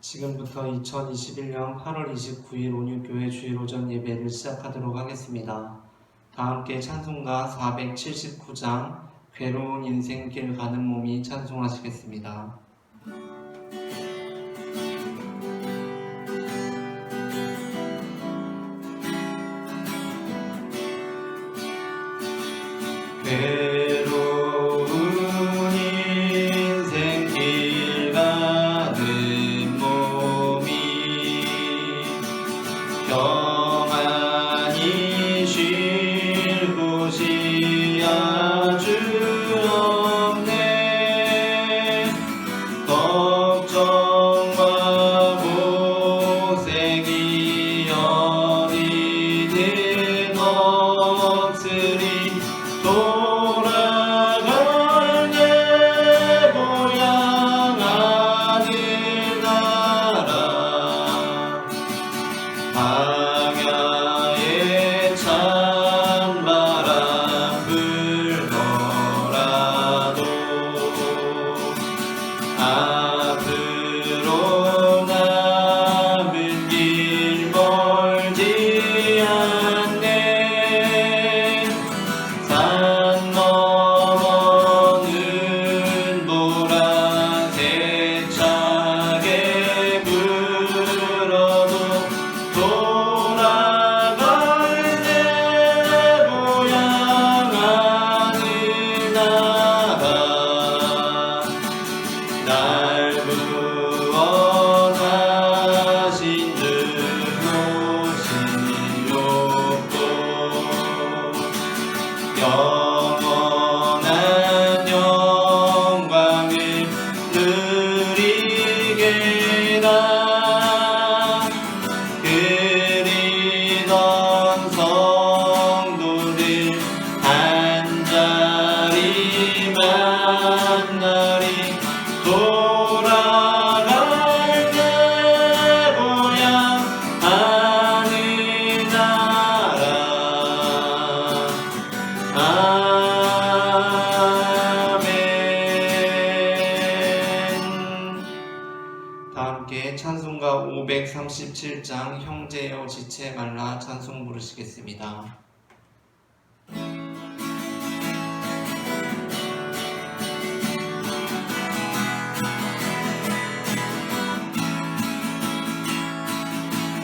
지금부터 2021년 8월 29일 온유교회 주일 오전 예배를 시작하도록 하겠습니다. 다 함께 찬송가 479장 괴로운 인생길 가는 몸이 찬송하시겠습니다. 괴로운 인생길 가는 몸이 평안히 쉴 곳이 아주 없네. 걱정과 고생이 어디든 없으리. 돌아갈 내 고향 하늘나라. 방야에 찬바람 불더라도 앞으로 남은 길 멀지 않네. 산 넘어는 보라색 차게 불어도 돌아갈 내 고향 하늘나라. 날 구원하신 주 모시옵고 영원한 영광을 누리게라. 그리던 성도들 한자리 만나리. 돌아갈 내 고향 하늘나라. 아멘. 다 함께 찬송가 537장 형제여 지체 말라 찬송 부르시겠습니다.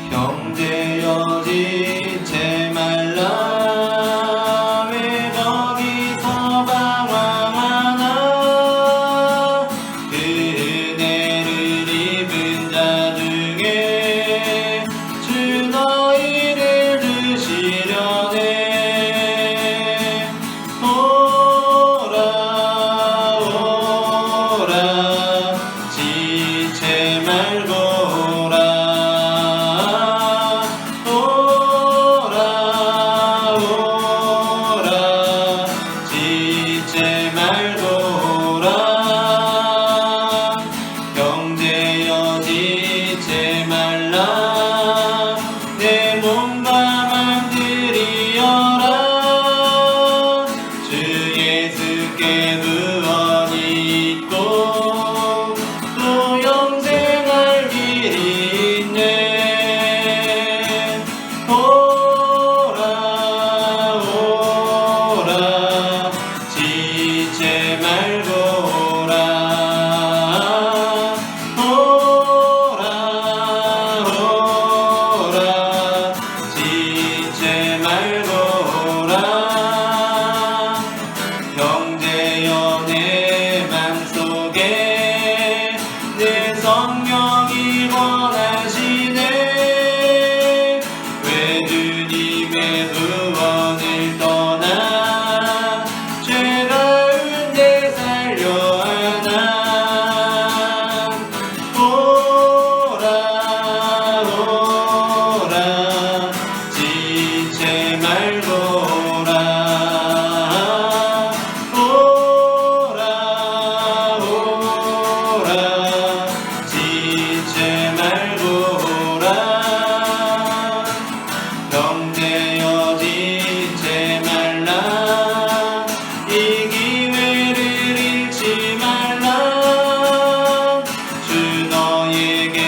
형제여 지체 말라. 왜 거기서 방황하나. 그 은혜를 입은 자 중에 주 너희를 드시려네. 오라 지체 말고라. 지체 말고라. 형제여 지체 말라. 내 몸과 맘 드리어라. 주 예수께 구원이 있고 또 영생할 길이 있네. 오라 지체 말고라. 오라 지체 말고라. 형제여 내 맘속에 내 성령이 원하시네. 왜 주님의 구원을 떠나 죄 가운데 살려 하나. 오라 지체 말고라. 오라 지체 말고라. 형제여 지체 말라. 이 기회를 잃지 말라. 주 너에게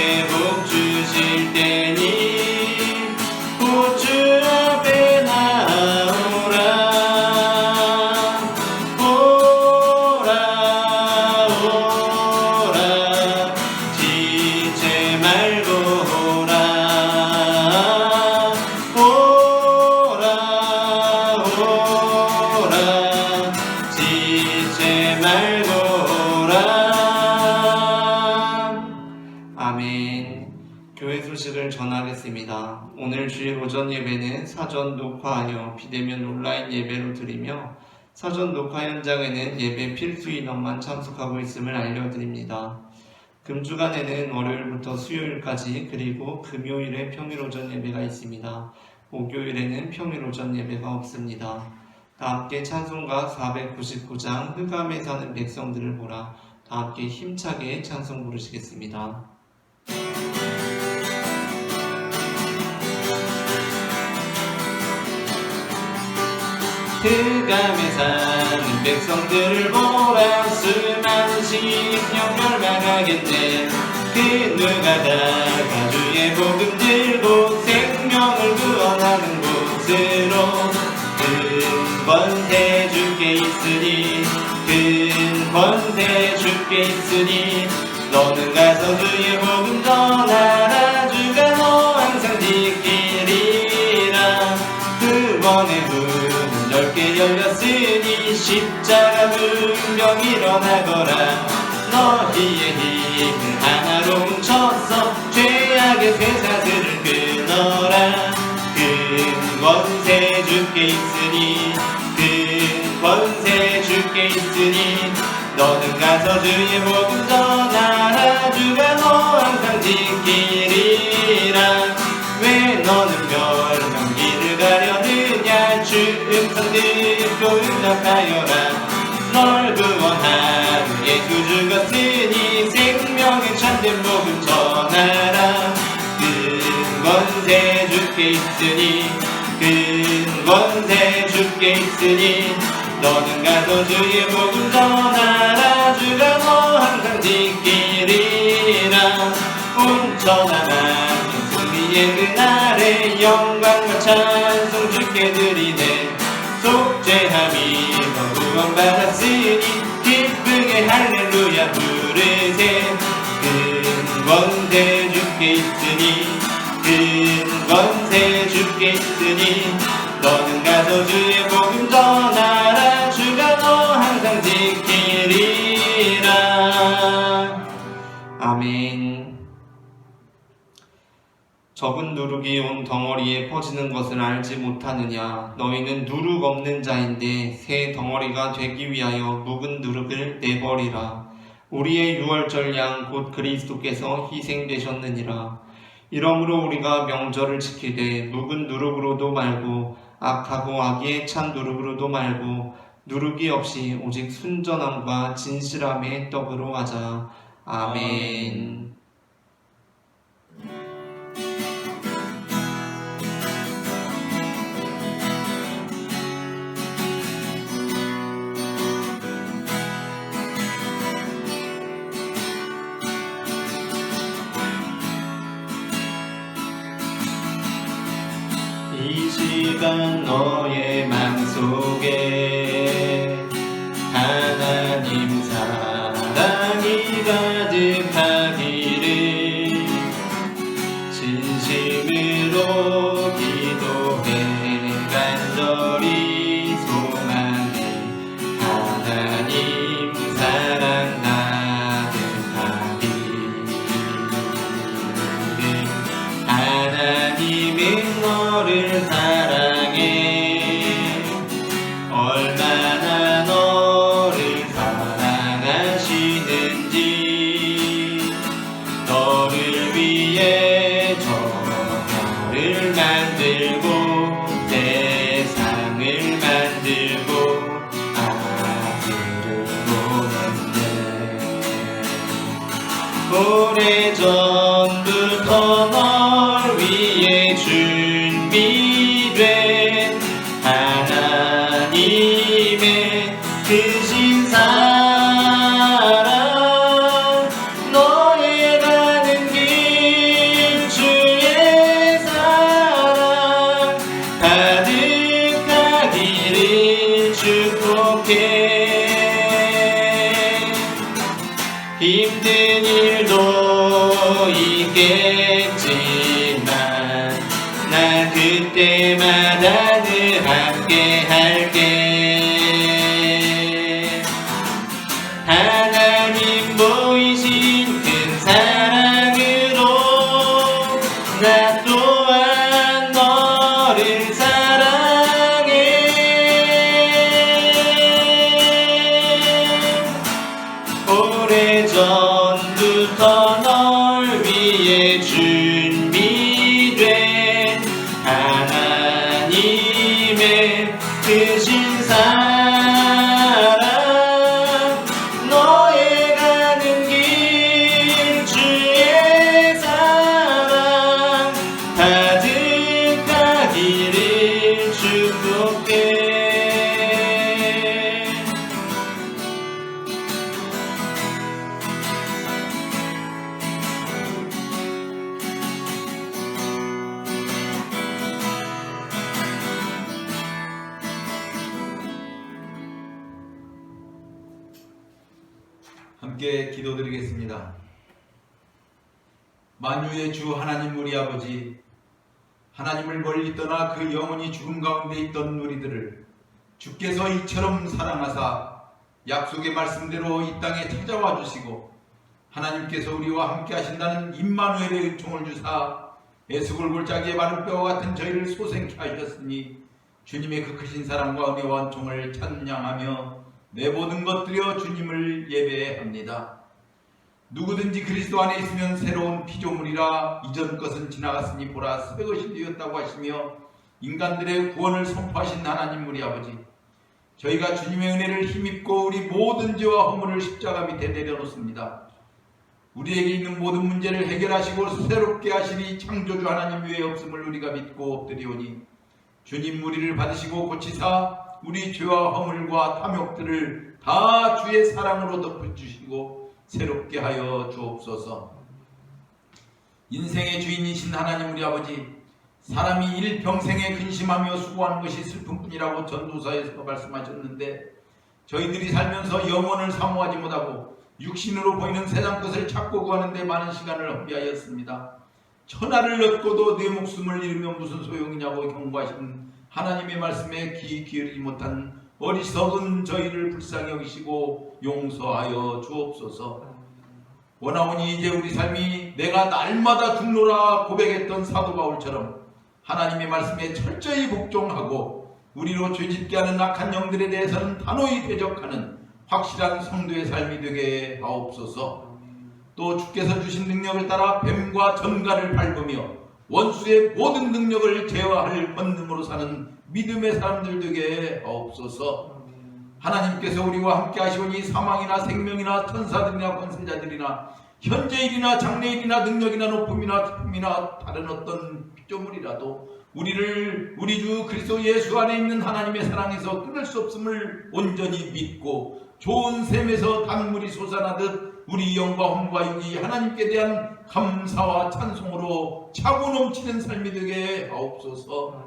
아멘. 교회 소식을 전하겠습니다. 오늘 주일 오전 예배는 사전 녹화하여 비대면 온라인 예배로 드리며 사전 녹화 현장에는 예배 필수 인원만 참석하고 있음을 알려드립니다. 금주간에는 월요일부터 수요일까지 그리고 금요일에 평일 오전 예배가 있습니다. 목요일에는 평일 오전 예배가 없습니다. 다 함께 찬송가 499장 흑암에 사는 백성들을 보라. 다 함께 힘차게 찬송 부르시겠습니다. 흑암에 사는 백성들을 보라. 수많은 심령 멸망하겠네. 그 누가 다 주의 복음 들고 생명을 구원하는 곳으로. 큰 권세 주께 있으니 큰 권세 주께 있으니 너는 가서 주의 복음 전하라. 주가 너 항상 지키리라. 구원의 문은 넓게 열렸으니 십자가 분명 일어나거라. 너희의 힘을 하나로 뭉쳐서 죄악의 쇠사슬을 끊어라. 큰 권세 주께 있으니 큰 권세 주께 있으니 너는 가서 주의 복음 전하라. 주가 너 항상 지키리라. 왜 너는 멸망길을 가려느냐. 주 음성 듣고 응답하여라. 널 구원하는 예수 죽었으니 생명의 참된 복음 전하라. 큰 권세 주께 있으니 큰 권세 주께 있으니 너는 가서 주의 복음 전하라. 주가 너 항상 지키리라. 온천하 만민 승리의 그날에 영광과 찬송 주께 드리네. 속죄함이 너 구원받았으니 기쁘게 할렐루야 부르세. 큰 권세 주께 있으니 큰 권세 주께 있으니 너는 가서 주의 복음 전하라. 주가 너 항상 지키리라. 아멘. 적은 누룩이 온 덩어리에 퍼지는 것을 알지 못하느냐. 너희는 누룩 없는 자인데 새 덩어리가 되기 위하여 묵은 누룩을 내버리라. 우리의 유월절 양 곧 그리스도께서 희생되셨느니라. 이러므로 우리가 명절을 지키되 묵은 누룩으로도 말고 악하고 악의에 찬 누룩으로도 말고 누룩이 없이 오직 순전함과 진실함의 떡으로 하자. 아멘. 이 시간 너의 맘속에 하나님 사랑이 가득하기를 진심으로 기도해 간절히 소망해. 하나님 사랑 가득하기를. 하나님은 너를 사랑해. 얼마나 너를 사랑하시는지. 너를 위해 저를 만들고 세상을 만들고 아들을 보냈네. 오래전부터 널 위해 준비된 하나님의 크신 사랑. 너의 가는 길 주의 사랑 가득하기를 축복해. 힘든 일도 있겠지만 나 그때마다 늘 함께 할게. 하나님 보이신 큰 사랑을 위해 준비된 하나님의 크신 사랑 너의 가는 길 주의 사랑 가득하기를 축복해. 함께 기도드리겠습니다. 만유의 주 하나님 우리 아버지, 하나님을 멀리 떠나 그 영혼이 죽음 가운데 있던 우리들을 주께서 이처럼 사랑하사 약속의 말씀대로 이 땅에 찾아와 주시고 하나님께서 우리와 함께 하신다는 임마누엘의 은총을 주사 에스골골짜기의 마른 뼈와 같은 저희를 소생케 하셨으니 주님의 그 크신 사랑과 은혜와 은총을 찬양하며 내 모든 것 드려 주님을 예배합니다. 누구든지 그리스도 안에 있으면 새로운 피조물이라 이전 것은 지나갔으니 보라 새 것이 되었다고 하시며 인간들의 구원을 선포하신 하나님 우리 아버지, 저희가 주님의 은혜를 힘입고 우리 모든 죄와 허물을 십자가 밑에 내려놓습니다. 우리에게 있는 모든 문제를 해결하시고 새롭게 하시니 창조주 하나님 외에 없음을 우리가 믿고 엎드리오니 주님 우리를 받으시고 고치사 우리 죄와 허물과 탐욕들을 다 주의 사랑으로 덮어주시고 새롭게 하여 주옵소서. 인생의 주인이신 하나님 우리 아버지, 사람이 일평생에 근심하며 수고하는 것이 슬픔뿐이라고 전도서에서 말씀하셨는데 저희들이 살면서 영혼을 사모하지 못하고 육신으로 보이는 세상 것을 찾고 구하는 데 많은 시간을 허비하였습니다. 천하를 얻고도 내 목숨을 잃으면 무슨 소용이냐고 경고하신 하나님의 말씀에 귀 기울이지 못한 어리석은 저희를 불쌍히 여기시고 용서하여 주옵소서. 원하오니 이제 우리 삶이 내가 날마다 죽노라 고백했던 사도 바울처럼 하나님의 말씀에 철저히 복종하고 우리로 죄짓게 하는 악한 영들에 대해서는 단호히 대적하는 확실한 성도의 삶이 되게 하옵소서. 또 주께서 주신 능력을 따라 뱀과 전갈을 밟으며 원수의 모든 능력을 제어할 권능으로 사는 믿음의 사람들 되게 하옵소서. 하나님께서 우리와 함께 하시오니 사망이나 생명이나 천사들이나 권세자들이나 현재일이나 장래일이나 능력이나 높음이나 깊음이나 다른 어떤 피조물이라도 우리를 우리 주 그리스도 예수 안에 있는 하나님의 사랑에서 끊을 수 없음을 온전히 믿고 좋은 샘에서 단물이 솟아나듯 우리 영과 혼과 육이 하나님께 대한 감사와 찬송으로 차고 넘치는 삶이 되게 하옵소서.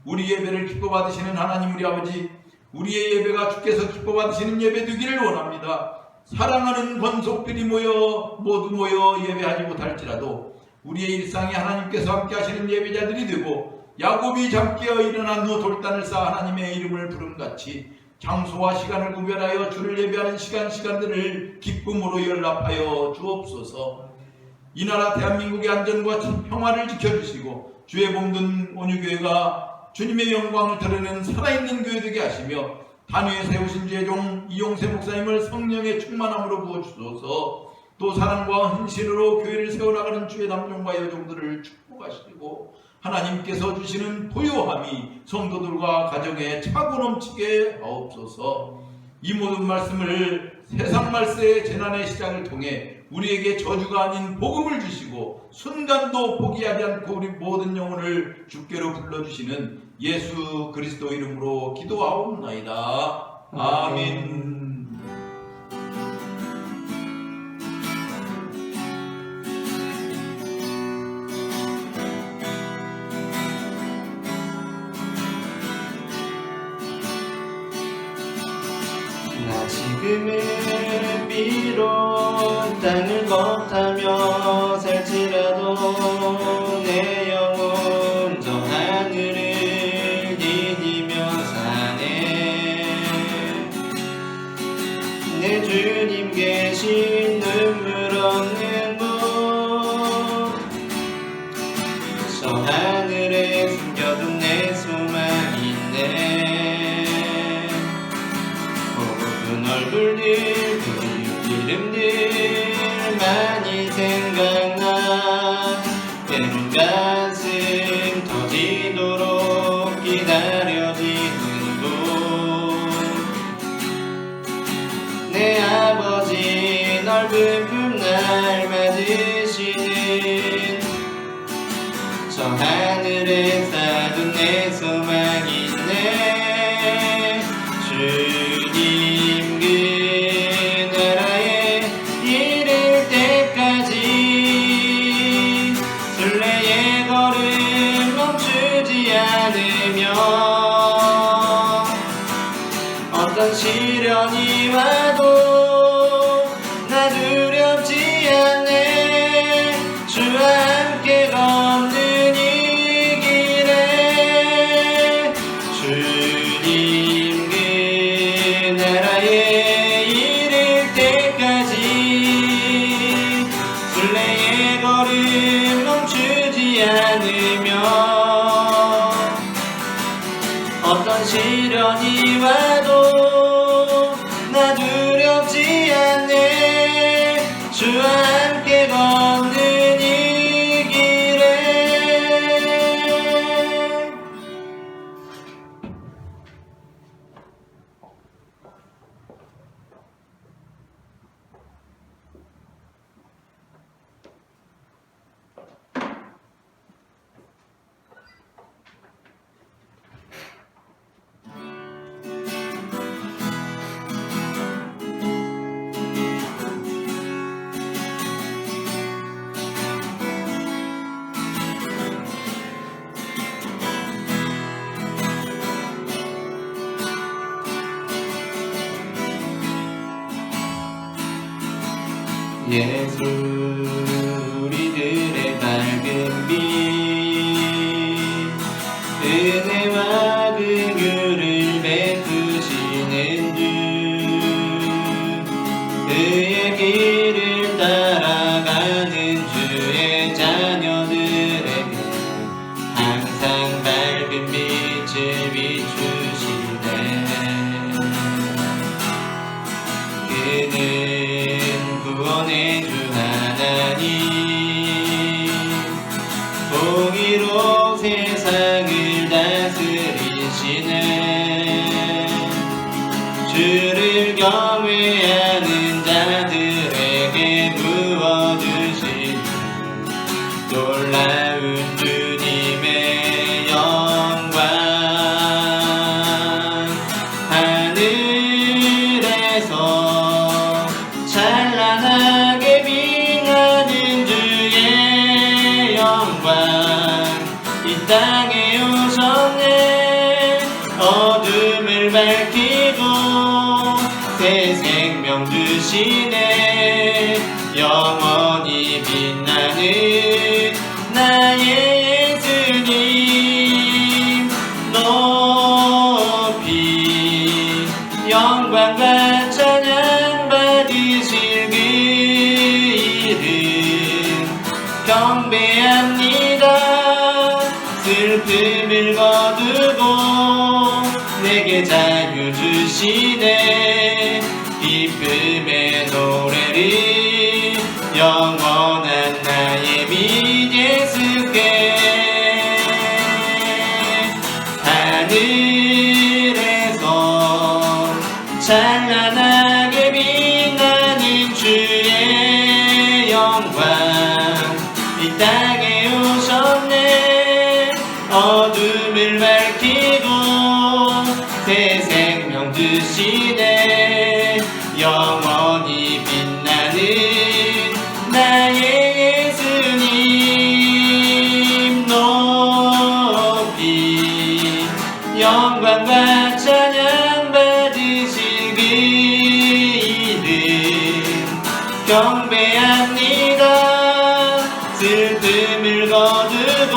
우리 예배를 기뻐 받으시는 하나님 우리 아버지, 우리의 예배가 주께서 기뻐 받으시는 예배 되기를 원합니다. 사랑하는 권속들이 모두 모여 예배하지 못할지라도 우리의 일상에 하나님께서 함께 하시는 예배자들이 되고 야곱이 잠 깨어 일어난 후 돌단을 쌓아 하나님의 이름을 부름같이 장소와 시간을 구별하여 주를 예배하는 시간들을 기쁨으로 연락하여 주옵소서. 이 나라 대한민국의 안전과 평화를 지켜주시고 주의 몸든 온유교회가 주님의 영광을 드러내는 살아있는 교회 되게 하시며 단위에 세우신 주의 종 이용세 목사님을 성령의 충만함으로 부어주소서. 또 사랑과 헌신으로 교회를 세워나가는 주의 남종과 여종들을 축복하시고 하나님께서 주시는 부요함이 성도들과 가정에 차고 넘치게 하옵소서. 이 모든 말씀을 세상 말세의 재난의 시작을 통해 우리에게 저주가 아닌 복음을 주시고 순간도 포기하지 않고 우리 모든 영혼을 주께로 불러주시는 예수 그리스도 이름으로 기도하옵나이다. 아멘. 나 지금은 비록 땅을 걷다며 살지라도 내 영혼 저 하늘을 디디며 사네. 내 주님 계신 눈물 없는 곳 저 하늘에 숨겨둔 내 소망인데 얼굴들 그리운 이름들 많이 생각나. 때론 가슴 터지도록 기다려지는 곳 내 아버지 넓은 품날 맞으시는 저 하늘에 쌓은 내 소망이 있네. 주님 그 나라에 이를 때까지 순례의 걸음 멈추지 않으며 어떤 시련이 와도 나 두렵지 않네. 주와 함께 걷는 이 길에 주님 그 나라에 이를 때까지 순례의 걸음 멈추지 않으며 어떤 시련이 와도 나 두렵지 않네. 주와 함께 걷는 이 길에 예수 우리들의 밝은 빛 은혜와 긍휼을 베푸시는 주 그의 길을 따라가는 주의 자녀들에게 항상 밝은 빛을 비추시네. 그는 구원의 주 하나님 공의로 세상을 다스리시네. 주를 경외하는 자들에게 부어주신 놀라운 주님의 영광 하늘에서 찬란하게 빛나는 주의 영광 이 땅에 오셨네. 어둠을 밝히고 새 생명 주시네. 영원히 빛나는 나의 예수님 높이 영광과 찬양 받으실 그 이름 경배합니다. 슬픔을 거두고 내게 자유 주시네. 기쁨의 노래를 영원한 나의 빛 예수께 하늘에서 찬란하게 빛나는 주의 영광 이 땅에 오셨네. 어둠을 밝히고 새 생명 주시네. 영원히 빛나는 나의 예수님 높이 영광과 찬양 받으실 그 이름 경배합니다. 슬픔을 거두고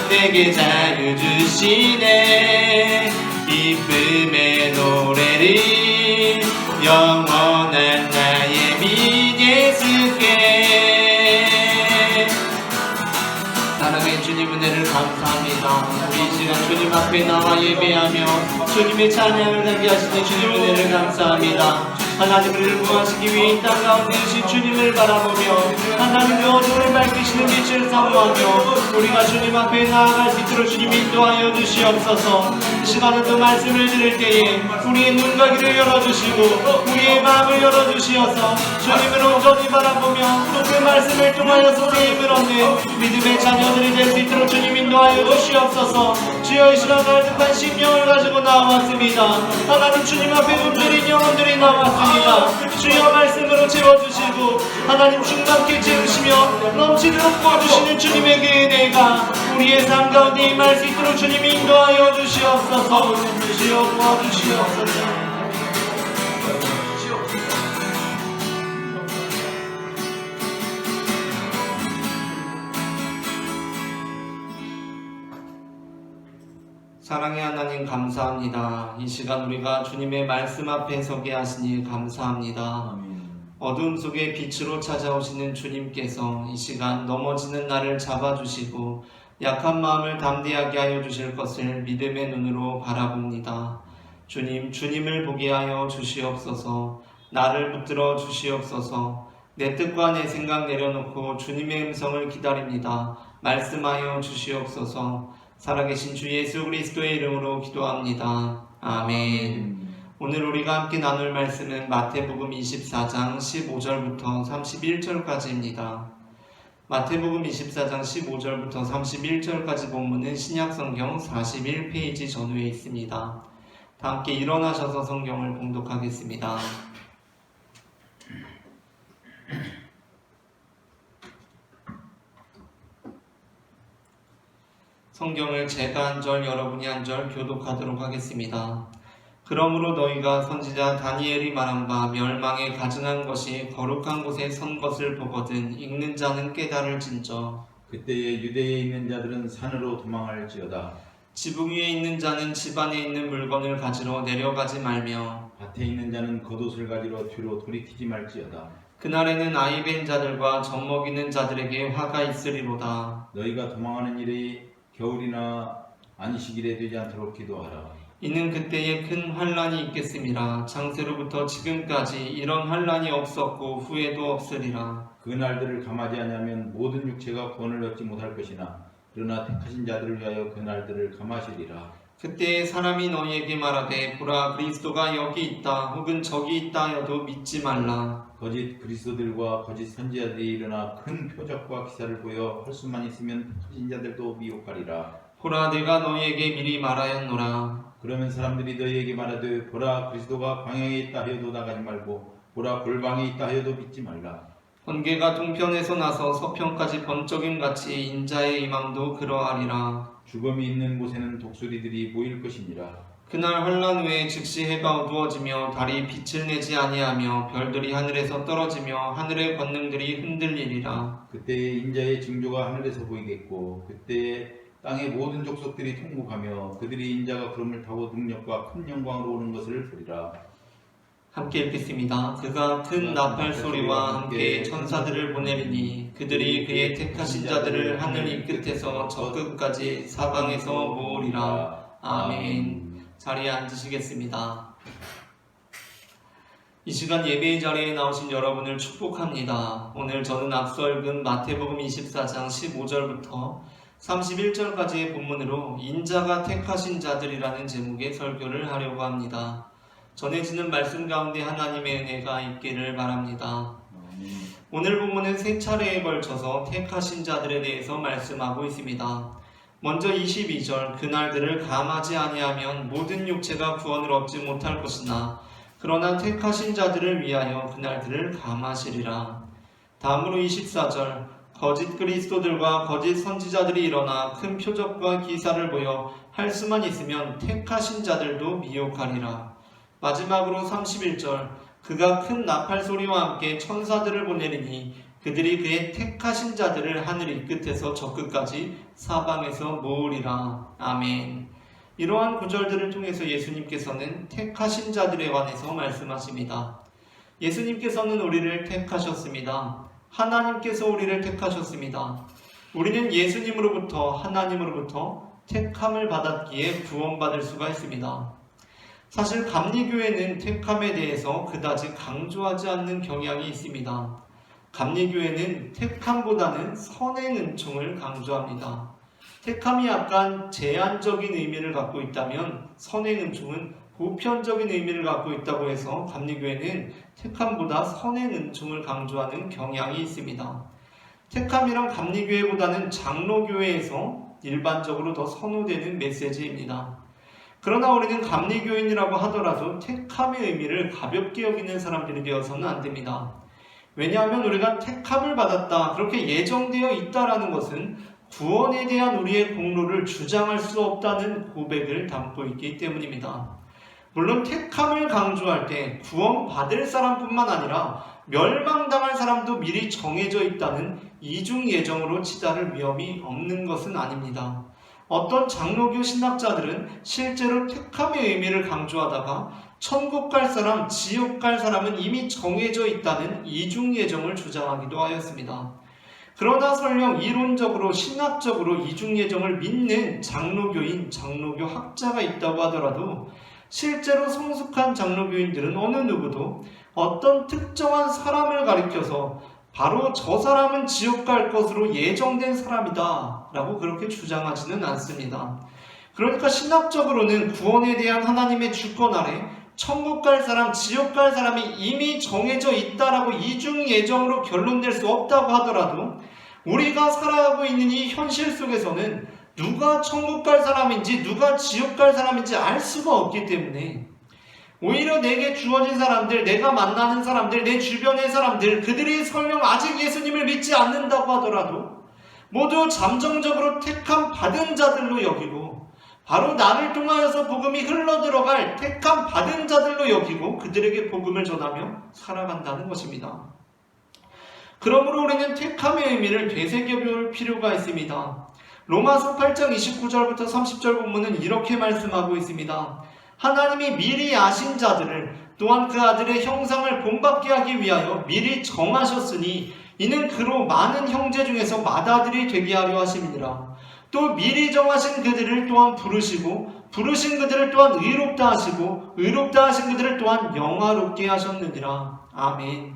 내게 자유 주시네. 기쁨의 노래를 영원한 나의 빛 예수께 사랑의 주님 은혜를 감사합니다. 우리 이 시간 주님 앞에 나와 예배하며 주님의 찬양을 하게 하시는 주님 은혜를 감사합니다. 하나님을 구하시기 위해 이 땅 가운데 오신 주님을 바라보며 하나님의 어둠을 밝히시는 빛을 사모하며 우리가 주님 앞에 나아갈 수 있도록 주님 인도하여 주시옵소서. 이 시간에 또 말씀을 드릴 때에 우리의 눈과 귀를 열어주시고 우리의 마음을 열어주시어서 주님을 온전히 바라보며 그 말씀을 통하여서 새 힘을 얻는 믿음의 자녀들이 될 수 있도록 주님 인도하여 주시옵소서. 주여 이 시간 갈급한 심령을 가지고 나왔습니다. 하나님 주님 앞에 굶주린 영혼들이 나왔습니다. 주여 말씀으로 채워주시고 하나님 충만케 채우시며 넘치도록 부어주시는 주님에게 은혜가 우리의 삶 가운데 임할 수 있도록 주님 인도하여 주시옵소서. 주여 부어주시옵소서. 사랑의 하나님 감사합니다. 이 시간 우리가 주님의 말씀 앞에 서게 하시니 감사합니다. 아멘. 어둠 속에 빛으로 찾아오시는 주님께서 이 시간 넘어지는 나를 잡아주시고 약한 마음을 담대하게 하여 주실 것을 믿음의 눈으로 바라봅니다. 주님, 주님을 보게 하여 주시옵소서. 나를 붙들어 주시옵소서. 내 뜻과 내 생각 내려놓고 주님의 음성을 기다립니다. 말씀하여 주시옵소서. 살아계신 주 예수 그리스도의 이름으로 기도합니다. 아멘. 오늘 우리가 함께 나눌 말씀은 마태복음 24장 15절부터 31절까지입니다. 마태복음 24장 15절부터 31절까지 본문은 신약성경 41페이지 전후에 있습니다. 다 함께 일어나셔서 성경을 봉독하겠습니다. 성경을 제가 한 절 여러분이 한 절 교독하도록 하겠습니다. 그러므로 너희가 선지자 다니엘이 말한 바 멸망에 가증한 것이 거룩한 곳에 선 것을 보거든 읽는 자는 깨달을진저. 그때에 유대에 있는 자들은 산으로 도망할지어다. 지붕 위에 있는 자는 집 안에 있는 물건을 가지러 내려가지 말며 밭에 있는 자는 겉옷을 가지러 뒤로 돌이키지 말지어다. 그날에는 아이 벤 자들과 젖 먹이는 자들에게 화가 있으리로다. 너희가 도망하는 일이 겨울이나 안식일에 되지 않도록 기도하라. 이는 그때에 큰 환란이 있겠음이라. 창세로부터 지금까지 이런 환란이 없었고 후에도 없으리라. 그 날들을 감하지 아니하면 모든 육체가 구원을 얻지 못할 것이나 그러나 택하신 자들을 위하여 그 날들을 감하시리라. 그때에 사람이 너희에게 말하되 보라 그리스도가 여기 있다 혹은 저기 있다 하여도 믿지 말라. 거짓 그리스도들과 거짓 선지자들이 일어나 큰 표적과 기사를 보여 할 수만 있으면 택하신 자들도 미혹하리라. 보라 내가 너희에게 미리 말하였노라. 그러면 사람들이 너희에게 말하되 보라 그리스도가 광야에 있다 하여도 나가지 말고 보라 골방에 있다 하여도 믿지 말라. 번개가 동편에서 나서 서편까지 번쩍임같이 인자의 임함도 그러하리라. 죽음이 있는 곳에는 독수리들이 모일 것이니라. 그날 환란 후에 즉시 해가 어두워지며 달이 빛을 내지 아니하며 별들이 하늘에서 떨어지며 하늘의 권능들이 흔들리리라. 그때에 인자의 징조가 하늘에서 보이겠고 그때에 땅의 모든 족속들이 통곡하며 그들이 인자가 구름을 타고 능력과 큰 영광으로 오는 것을 보리라. 함께 읽겠습니다. 그가 큰 나팔 소리와 함께 천사들을 보내리니 그들이 그의 택하신 자들을 하늘 이 끝에서 저 끝까지 사방에서 모으리라. 아멘. 자리에 앉으시겠습니다. 이 시간 예배의 자리에 나오신 여러분을 축복합니다. 오늘 저는 앞서 읽은 마태복음 24장 15절부터 31절까지의 본문으로 인자가 택하신 자들이라는 제목의 설교를 하려고 합니다. 전해지는 말씀 가운데 하나님의 은혜가 있기를 바랍니다. 오늘 본문은 세 차례에 걸쳐서 택하신 자들에 대해서 말씀하고 있습니다. 먼저 22절 그날들을 감하지 아니하면 모든 육체가 구원을 얻지 못할 것이나 그러나 택하신 자들을 위하여 그날들을 감하시리라. 다음으로 24절 거짓 그리스도들과 거짓 선지자들이 일어나 큰 표적과 기사를 보여 할 수만 있으면 택하신 자들도 미혹하리라. 마지막으로 31절 그가 큰 나팔 소리와 함께 천사들을 보내리니 그들이 그의 택하신 자들을 하늘 이 끝에서 저 끝까지 사방에서 모으리라. 아멘. 이러한 구절들을 통해서 예수님께서는 택하신 자들에 관해서 말씀하십니다. 예수님께서는 우리를 택하셨습니다. 하나님께서 우리를 택하셨습니다. 우리는 예수님으로부터 하나님으로부터 택함을 받았기에 구원받을 수가 있습니다. 사실 감리교회는 택함에 대해서 그다지 강조하지 않는 경향이 있습니다. 감리교회는 택함보다는 선행 은총을 강조합니다. 택함이 약간 제한적인 의미를 갖고 있다면 선행 은총은 보편적인 의미를 갖고 있다고 해서 감리교회는 택함보다 선행 은총을 강조하는 경향이 있습니다. 택함이란 감리교회보다는 장로교회에서 일반적으로 더 선호되는 메시지입니다. 그러나 우리는 감리교인이라고 하더라도 택함의 의미를 가볍게 여기는 사람들이 되어서는 안 됩니다. 왜냐하면 우리가 택함을 받았다, 그렇게 예정되어 있다라는 것은 구원에 대한 우리의 공로를 주장할 수 없다는 고백을 담고 있기 때문입니다. 물론 택함을 강조할 때 구원받을 사람뿐만 아니라 멸망당할 사람도 미리 정해져 있다는 이중 예정으로 치달을 위험이 없는 것은 아닙니다. 어떤 장로교 신학자들은 실제로 택함의 의미를 강조하다가 천국 갈 사람, 지옥 갈 사람은 이미 정해져 있다는 이중 예정을 주장하기도 하였습니다. 그러나 설령 이론적으로 신학적으로 이중 예정을 믿는 장로교인, 장로교 학자가 있다고 하더라도 실제로 성숙한 장로교인들은 어느 누구도 어떤 특정한 사람을 가리켜서 바로 저 사람은 지옥 갈 것으로 예정된 사람이다 라고 그렇게 주장하지는 않습니다. 그러니까 신학적으로는 구원에 대한 하나님의 주권 아래 천국 갈 사람, 지옥 갈 사람이 이미 정해져 있다라고 이중 예정으로 결론낼 수 없다고 하더라도 우리가 살아가고 있는 이 현실 속에서는 누가 천국 갈 사람인지 누가 지옥 갈 사람인지 알 수가 없기 때문에 오히려 내게 주어진 사람들, 내가 만나는 사람들, 내 주변의 사람들, 그들이 설령 아직 예수님을 믿지 않는다고 하더라도 모두 잠정적으로 택함 받은 자들로 여기고 바로 나를 통하여서 복음이 흘러들어갈 택함 받은 자들로 여기고 그들에게 복음을 전하며 살아간다는 것입니다. 그러므로 우리는 택함의 의미를 되새겨볼 필요가 있습니다. 로마서 8장 29절부터 30절 본문은 이렇게 말씀하고 있습니다. 하나님이 미리 아신 자들을 또한 그 아들의 형상을 본받게 하기 위하여 미리 정하셨으니 이는 그로 많은 형제 중에서 맏아들이 되게 하려 하심이니라. 또 미리 정하신 그들을 또한 부르시고 부르신 그들을 또한 의롭다 하시고 의롭다 하신 그들을 또한 영화롭게 하셨느니라. 아멘.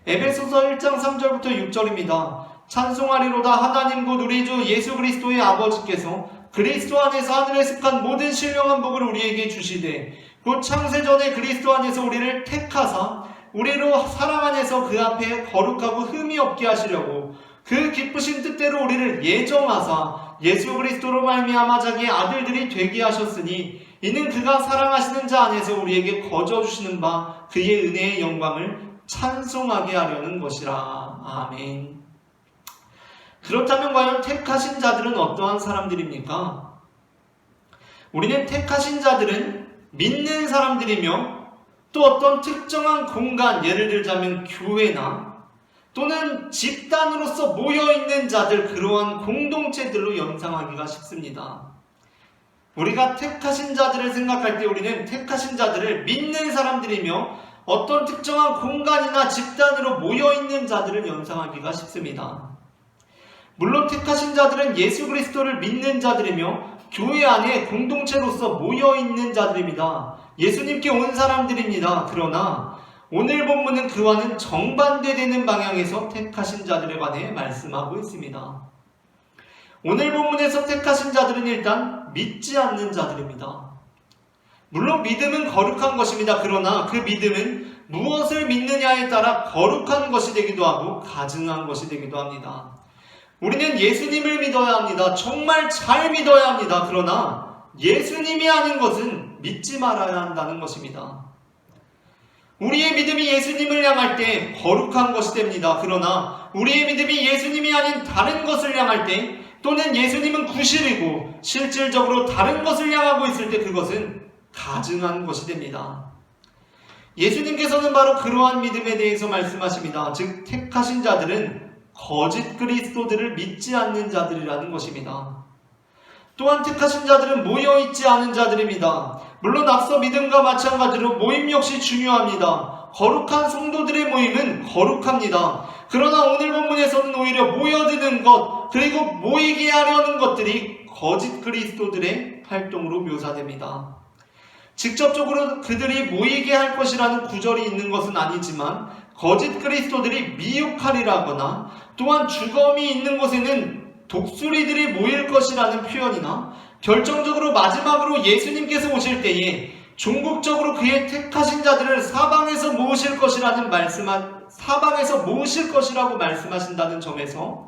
에베소서 1장 3절부터 6절입니다. 찬송하리로다 하나님 곧 우리 주 예수 그리스도의 아버지께서 그리스도 안에서 하늘에 속한 모든 신령한 복을 우리에게 주시되 곧 창세전에 그리스도 안에서 우리를 택하사 우리로 사랑 안에서 그 앞에 거룩하고 흠이 없게 하시려고 그 기쁘신 뜻대로 우리를 예정하사 예수 그리스도로 말미암아 자기의 아들들이 되게 하셨으니 이는 그가 사랑하시는 자 안에서 우리에게 거저 주시는 바 그의 은혜의 영광을 찬송하게 하려는 것이라. 아멘. 그렇다면 과연 택하신 자들은 어떠한 사람들입니까? 우리는 택하신 자들은 믿는 사람들이며 또 어떤 특정한 공간, 예를 들자면 교회나 또는 집단으로서 모여있는 자들, 그러한 공동체들로 연상하기가 쉽습니다. 우리가 택하신 자들을 생각할 때 우리는 택하신 자들을 믿는 사람들이며 어떤 특정한 공간이나 집단으로 모여있는 자들을 연상하기가 쉽습니다. 물론 택하신 자들은 예수 그리스도를 믿는 자들이며 교회 안에 공동체로서 모여있는 자들입니다. 예수님께 온 사람들입니다. 그러나 오늘 본문은 그와는 정반대되는 방향에서 택하신 자들에 관해 말씀하고 있습니다. 오늘 본문에서 택하신 자들은 일단 믿지 않는 자들입니다. 물론 믿음은 거룩한 것입니다. 그러나 그 믿음은 무엇을 믿느냐에 따라 거룩한 것이 되기도 하고 가증한 것이 되기도 합니다. 우리는 예수님을 믿어야 합니다. 정말 잘 믿어야 합니다. 그러나 예수님이 아닌 것은 믿지 말아야 한다는 것입니다. 우리의 믿음이 예수님을 향할 때 거룩한 것이 됩니다. 그러나 우리의 믿음이 예수님이 아닌 다른 것을 향할 때 또는 예수님은 구실이고 실질적으로 다른 것을 향하고 있을 때 그것은 가증한 것이 됩니다. 예수님께서는 바로 그러한 믿음에 대해서 말씀하십니다. 즉 택하신 자들은 거짓 그리스도들을 믿지 않는 자들이라는 것입니다. 또한 택하신 자들은 모여있지 않은 자들입니다. 물론 앞서 믿음과 마찬가지로 모임 역시 중요합니다. 거룩한 성도들의 모임은 거룩합니다. 그러나 오늘 본문에서는 오히려 모여드는 것, 그리고 모이게 하려는 것들이 거짓 그리스도들의 활동으로 묘사됩니다. 직접적으로 그들이 모이게 할 것이라는 구절이 있는 것은 아니지만 거짓 그리스도들이 미혹하리라거나 또한 주검이 있는 곳에는 독수리들이 모일 것이라는 표현이나 결정적으로 마지막으로 예수님께서 오실 때에 종국적으로 그의 택하신 자들을 사방에서 모으실 것이라고 말씀하신다는 점에서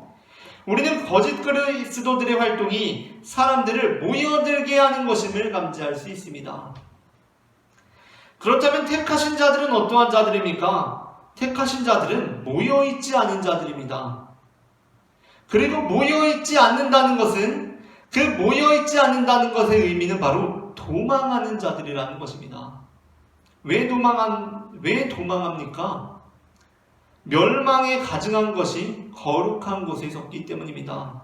우리는 거짓 그리스도들의 활동이 사람들을 모여들게 하는 것임을 감지할 수 있습니다. 그렇다면 택하신 자들은 어떠한 자들입니까? 택하신 자들은 모여있지 않은 자들입니다. 그리고 모여있지 않는다는 것은 그 모여있지 않는다는 것의 의미는 바로 도망하는 자들이라는 것입니다. 왜 도망합니까? 멸망에 가증한 것이 거룩한 곳에 섰기 때문입니다.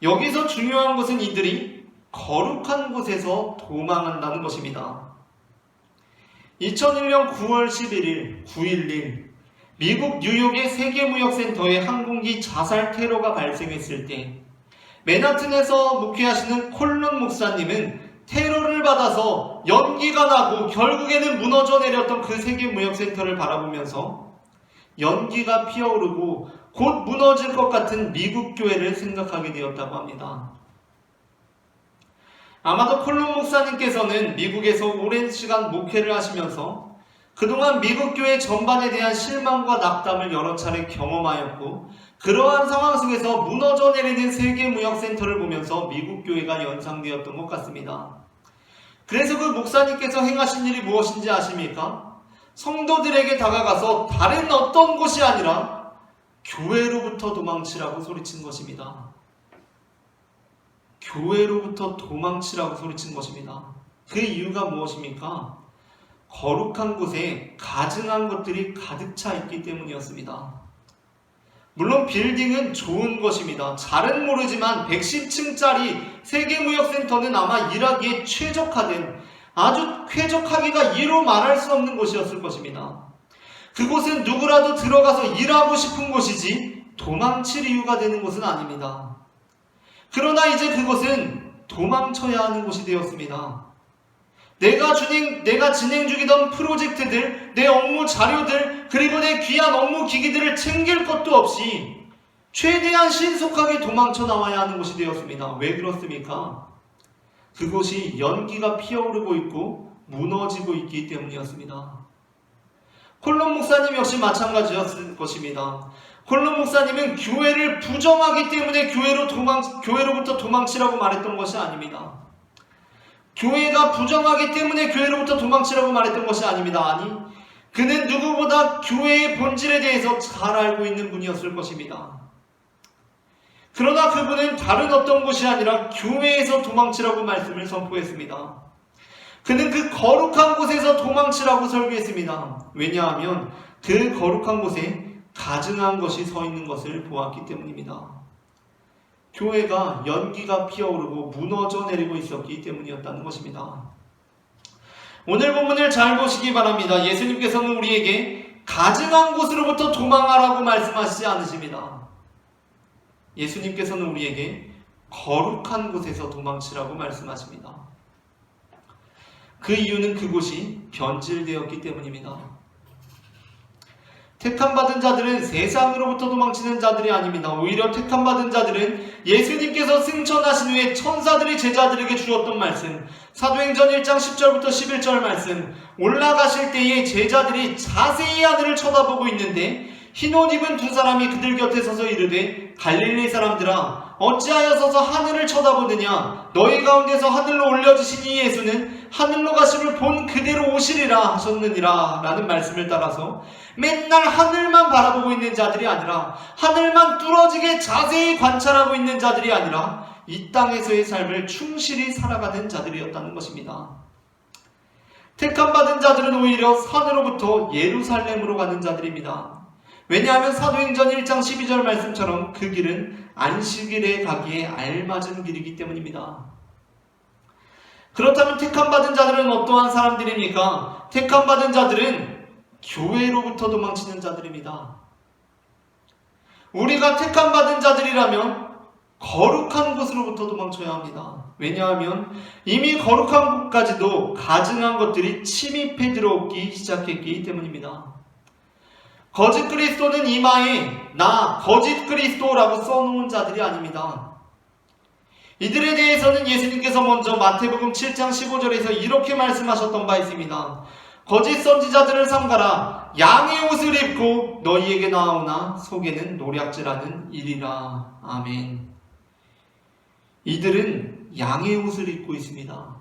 여기서 중요한 것은 이들이 거룩한 곳에서 도망한다는 것입니다. 2001년 9월 11일 9.11 미국 뉴욕의 세계무역센터에 항공기 자살 테러가 발생했을 때 맨하튼에서 목회하시는 콜론 목사님은 테러를 받아서 연기가 나고 결국에는 무너져 내렸던 그 세계무역센터를 바라보면서 연기가 피어오르고 곧 무너질 것 같은 미국 교회를 생각하게 되었다고 합니다. 아마도 콜론 목사님께서는 미국에서 오랜 시간 목회를 하시면서 그동안 미국 교회 전반에 대한 실망과 낙담을 여러 차례 경험하였고 그러한 상황 속에서 무너져 내리는 세계무역센터를 보면서 미국 교회가 연상되었던 것 같습니다. 그래서 그 목사님께서 행하신 일이 무엇인지 아십니까? 성도들에게 다가가서 다른 어떤 곳이 아니라 교회로부터 도망치라고 소리친 것입니다. 교회로부터 도망치라고 소리친 것입니다. 그 이유가 무엇입니까? 거룩한 곳에 가증한 것들이 가득 차 있기 때문이었습니다. 물론 빌딩은 좋은 것입니다. 잘은 모르지만 110층짜리 세계무역센터는 아마 일하기에 최적화된 아주 쾌적하기가 이로 말할 수 없는 곳이었을 것입니다. 그곳은 누구라도 들어가서 일하고 싶은 곳이지 도망칠 이유가 되는 곳은 아닙니다. 그러나 이제 그곳은 도망쳐야 하는 곳이 되었습니다. 내가 진행 중이던 프로젝트들, 내 업무 자료들, 그리고 내 귀한 업무 기기들을 챙길 것도 없이 최대한 신속하게 도망쳐 나와야 하는 곳이 되었습니다. 왜 그렇습니까? 그곳이 연기가 피어오르고 있고 무너지고 있기 때문이었습니다. 콜론 목사님 역시 마찬가지였을 것입니다. 콜론 목사님은 교회를 부정하기 때문에 교회로부터 도망치라고 말했던 것이 아닙니다. 교회가 부정하기 때문에 교회로부터 도망치라고 말했던 것이 아닙니다. 아니, 그는 누구보다 교회의 본질에 대해서 잘 알고 있는 분이었을 것입니다. 그러나 그분은 다른 어떤 곳이 아니라 교회에서 도망치라고 말씀을 선포했습니다. 그는 그 거룩한 곳에서 도망치라고 설교했습니다. 왜냐하면 그 거룩한 곳에 가증한 것이 서 있는 것을 보았기 때문입니다. 교회가 연기가 피어오르고 무너져 내리고 있었기 때문이었다는 것입니다. 오늘 본문을 잘 보시기 바랍니다. 예수님께서는 우리에게 가증한 곳으로부터 도망하라고 말씀하시지 않으십니다. 예수님께서는 우리에게 거룩한 곳에서 도망치라고 말씀하십니다. 그 이유는 그곳이 변질되었기 때문입니다. 택함받은 자들은 세상으로부터 도망치는 자들이 아닙니다. 오히려 택함받은 자들은 예수님께서 승천하신 후에 천사들이 제자들에게 주었던 말씀, 사도행전 1장 10절부터 11절 말씀, 올라가실 때에 제자들이 자세히 하늘을 쳐다보고 있는데 흰옷 입은 두 사람이 그들 곁에 서서 이르되 갈릴리 사람들아 어찌하여 서서 하늘을 쳐다보느냐, 너희 가운데서 하늘로 올려주신 이 예수는 하늘로 가심을 본 그대로 오시리라 하셨느니라 라는 말씀을 따라서 맨날 하늘만 바라보고 있는 자들이 아니라, 하늘만 뚫어지게 자세히 관찰하고 있는 자들이 아니라 이 땅에서의 삶을 충실히 살아가는 자들이었다는 것입니다. 택함받은 자들은 오히려 산으로부터 예루살렘으로 가는 자들입니다. 왜냐하면 사도행전 1장 12절 말씀처럼 그 길은 안식일에 가기에 알맞은 길이기 때문입니다. 그렇다면 택함받은 자들은 어떠한 사람들입니까? 택함받은 자들은 교회로부터 도망치는 자들입니다. 우리가 택함받은 자들이라면 거룩한 곳으로부터 도망쳐야 합니다. 왜냐하면 이미 거룩한 곳까지도 가증한 것들이 침입해 들어오기 시작했기 때문입니다. 거짓 그리스도는 이마에 나 거짓 그리스도라고 써놓은 자들이 아닙니다. 이들에 대해서는 예수님께서 먼저 마태복음 7장 15절에서 이렇게 말씀하셨던 바 있습니다. 거짓 선지자들을 삼가라. 양의 옷을 입고 너희에게 나오나 속에는 노략질하는 일이라. 아멘. 이들은 양의 옷을 입고 있습니다.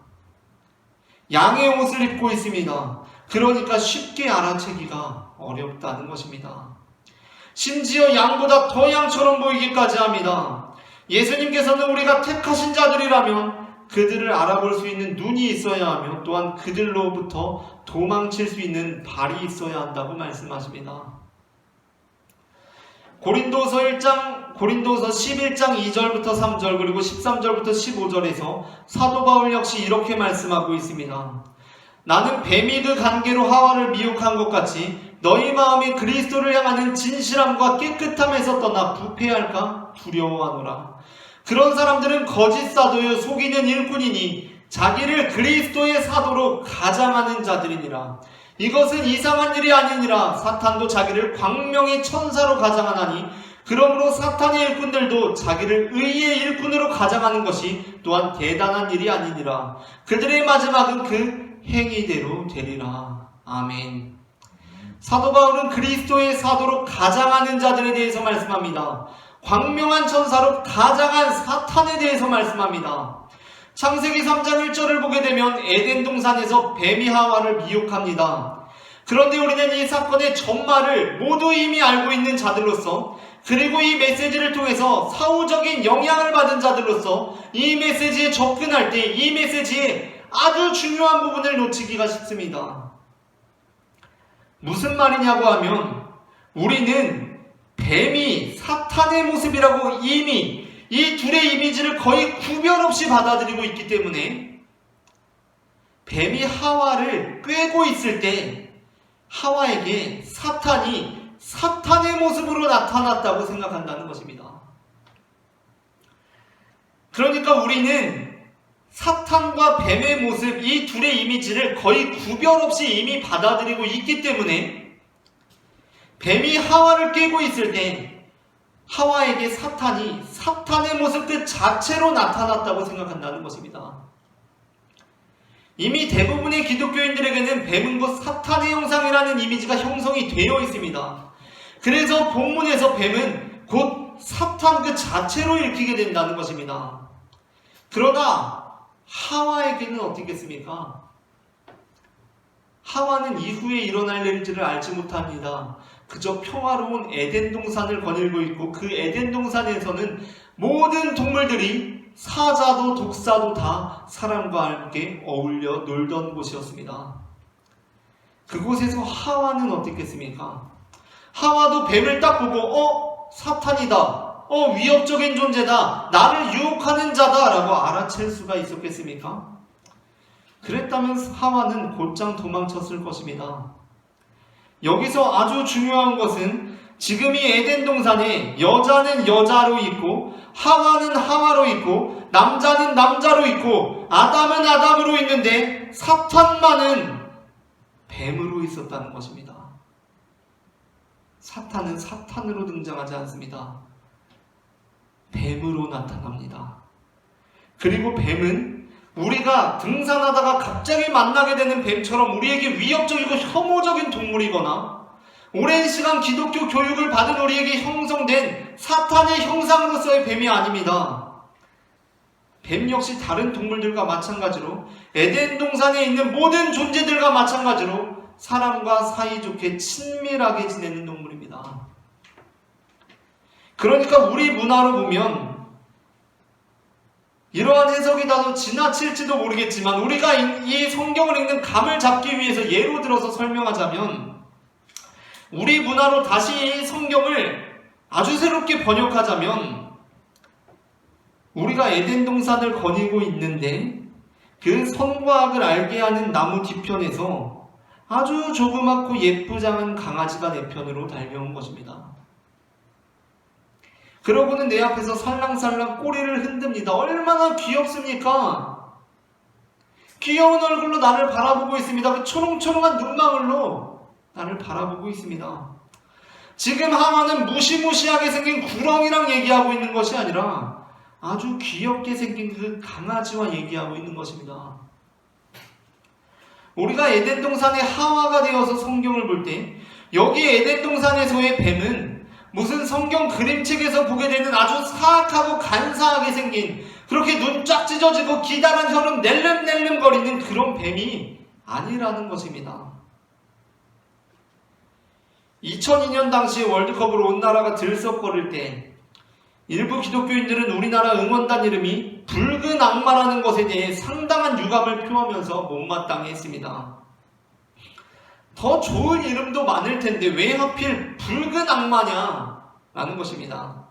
양의 옷을 입고 있습니다. 그러니까 쉽게 알아채기가 어렵다는 것입니다. 심지어 양보다 더 양처럼 보이기까지 합니다. 예수님께서는 우리가 택하신 자들이라면 그들을 알아볼 수 있는 눈이 있어야 하며 또한 그들로부터 도망칠 수 있는 발이 있어야 한다고 말씀하십니다. 고린도서 11장 2절부터 3절 그리고 13절부터 15절에서 사도 바울 역시 이렇게 말씀하고 있습니다. 나는 뱀이 그 관계로 하와를 미혹한 것 같이 너희 마음이 그리스도를 향하는 진실함과 깨끗함에서 떠나 부패할까 두려워하노라. 그런 사람들은 거짓 사도여 속이는 일꾼이니 자기를 그리스도의 사도로 가장하는 자들이니라. 이것은 이상한 일이 아니니라. 사탄도 자기를 광명의 천사로 가장하나니 그러므로 사탄의 일꾼들도 자기를 의의 일꾼으로 가장하는 것이 또한 대단한 일이 아니니라. 그들의 마지막은 그 행위대로 되리라. 아멘. 사도 바울은 그리스도의 사도로 가장하는 자들에 대해서 말씀합니다. 광명한 천사로 가장한 사탄에 대해서 말씀합니다. 창세기 3장 1절을 보게 되면 에덴 동산에서 뱀이 하와를 미혹합니다. 그런데 우리는 이 사건의 전말을 모두 이미 알고 있는 자들로서 그리고 이 메시지를 통해서 사후적인 영향을 받은 자들로서 이 메시지에 접근할 때 이 메시지의 아주 중요한 부분을 놓치기가 쉽습니다. 무슨 말이냐고 하면 우리는 뱀이 사탄의 모습이라고 이미 이 둘의 이미지를 거의 구별 없이 받아들이고 있기 때문에 뱀이 하와를 꿰고 있을 때 하와에게 사탄이 사탄의 모습으로 나타났다고 생각한다는 것입니다. 그러니까 우리는 사탄과 뱀의 모습, 이 둘의 이미지를 거의 구별 없이 이미 받아들이고 있기 때문에 뱀이 하와를 꿰고 있을 때 하와에게 사탄이 사탄의 모습 그 자체로 나타났다고 생각한다는 것입니다. 이미 대부분의 기독교인들에게는 뱀은 곧 사탄의 형상이라는 이미지가 형성이 되어 있습니다. 그래서 본문에서 뱀은 곧 사탄 그 자체로 읽히게 된다는 것입니다. 그러나 하와에게는 어떻겠습니까? 하와는 이후에 일어날 일들을 알지 못합니다. 그저 평화로운 에덴 동산을 거닐고 있고 그 에덴 동산에서는 모든 동물들이 사자도 독사도 다 사람과 함께 어울려 놀던 곳이었습니다. 그곳에서 하와는 어떻겠습니까? 하와도 뱀을 딱 보고 사탄이다. 위협적인 존재다. 나를 유혹하는 자다 라고 알아챌 수가 있었겠습니까? 그랬다면 하와는 곧장 도망쳤을 것입니다. 여기서 아주 중요한 것은 지금 이 에덴 동산에 여자는 여자로 있고 하와는 하와로 있고 남자는 남자로 있고 아담은 아담으로 있는데 사탄만은 뱀으로 있었다는 것입니다. 사탄은 사탄으로 등장하지 않습니다. 뱀으로 나타납니다. 그리고 뱀은 우리가 등산하다가 갑자기 만나게 되는 뱀처럼 우리에게 위협적이고 혐오적인 동물이거나 오랜 시간 기독교 교육을 받은 우리에게 형성된 사탄의 형상으로서의 뱀이 아닙니다. 뱀 역시 다른 동물들과 마찬가지로 에덴 동산에 있는 모든 존재들과 마찬가지로 사람과 사이좋게 친밀하게 지내는 동물입니다. 그러니까 우리 문화로 보면 이러한 해석이 다소 지나칠지도 모르겠지만 우리가 이 성경을 읽는 감을 잡기 위해서 예로 들어서 설명하자면 우리 문화로 다시 이 성경을 아주 새롭게 번역하자면 우리가 에덴 동산을 거니고 있는데 그 선과 악을 알게 하는 나무 뒤편에서 아주 조그맣고 예쁘장한 강아지가 내 편으로 달려온 것입니다. 그러고는 내 앞에서 살랑살랑 꼬리를 흔듭니다. 얼마나 귀엽습니까? 귀여운 얼굴로 나를 바라보고 있습니다. 그 초롱초롱한 눈망울로 나를 바라보고 있습니다. 지금 하만은 무시무시하게 생긴 구렁이랑 얘기하고 있는 것이 아니라 아주 귀엽게 생긴 그 강아지와 얘기하고 있는 것입니다. 우리가 에덴 동산의 하와가 되어서 성경을 볼 때 여기 에덴 동산에서의 뱀은 무슨 성경 그림책에서 보게 되는 아주 사악하고 간사하게 생긴 그렇게 눈 쫙 찢어지고 기다란 혀는 낼름낼름 거리는 그런 뱀이 아니라는 것입니다. 2002년 당시 월드컵으로 온 나라가 들썩거릴 때 일부 기독교인들은 우리나라 응원단 이름이 붉은 악마라는 것에 대해 상당한 유감을 표하면서 못마땅해 했습니다. 더 좋은 이름도 많을 텐데 왜 하필 붉은 악마냐? 라는 것입니다.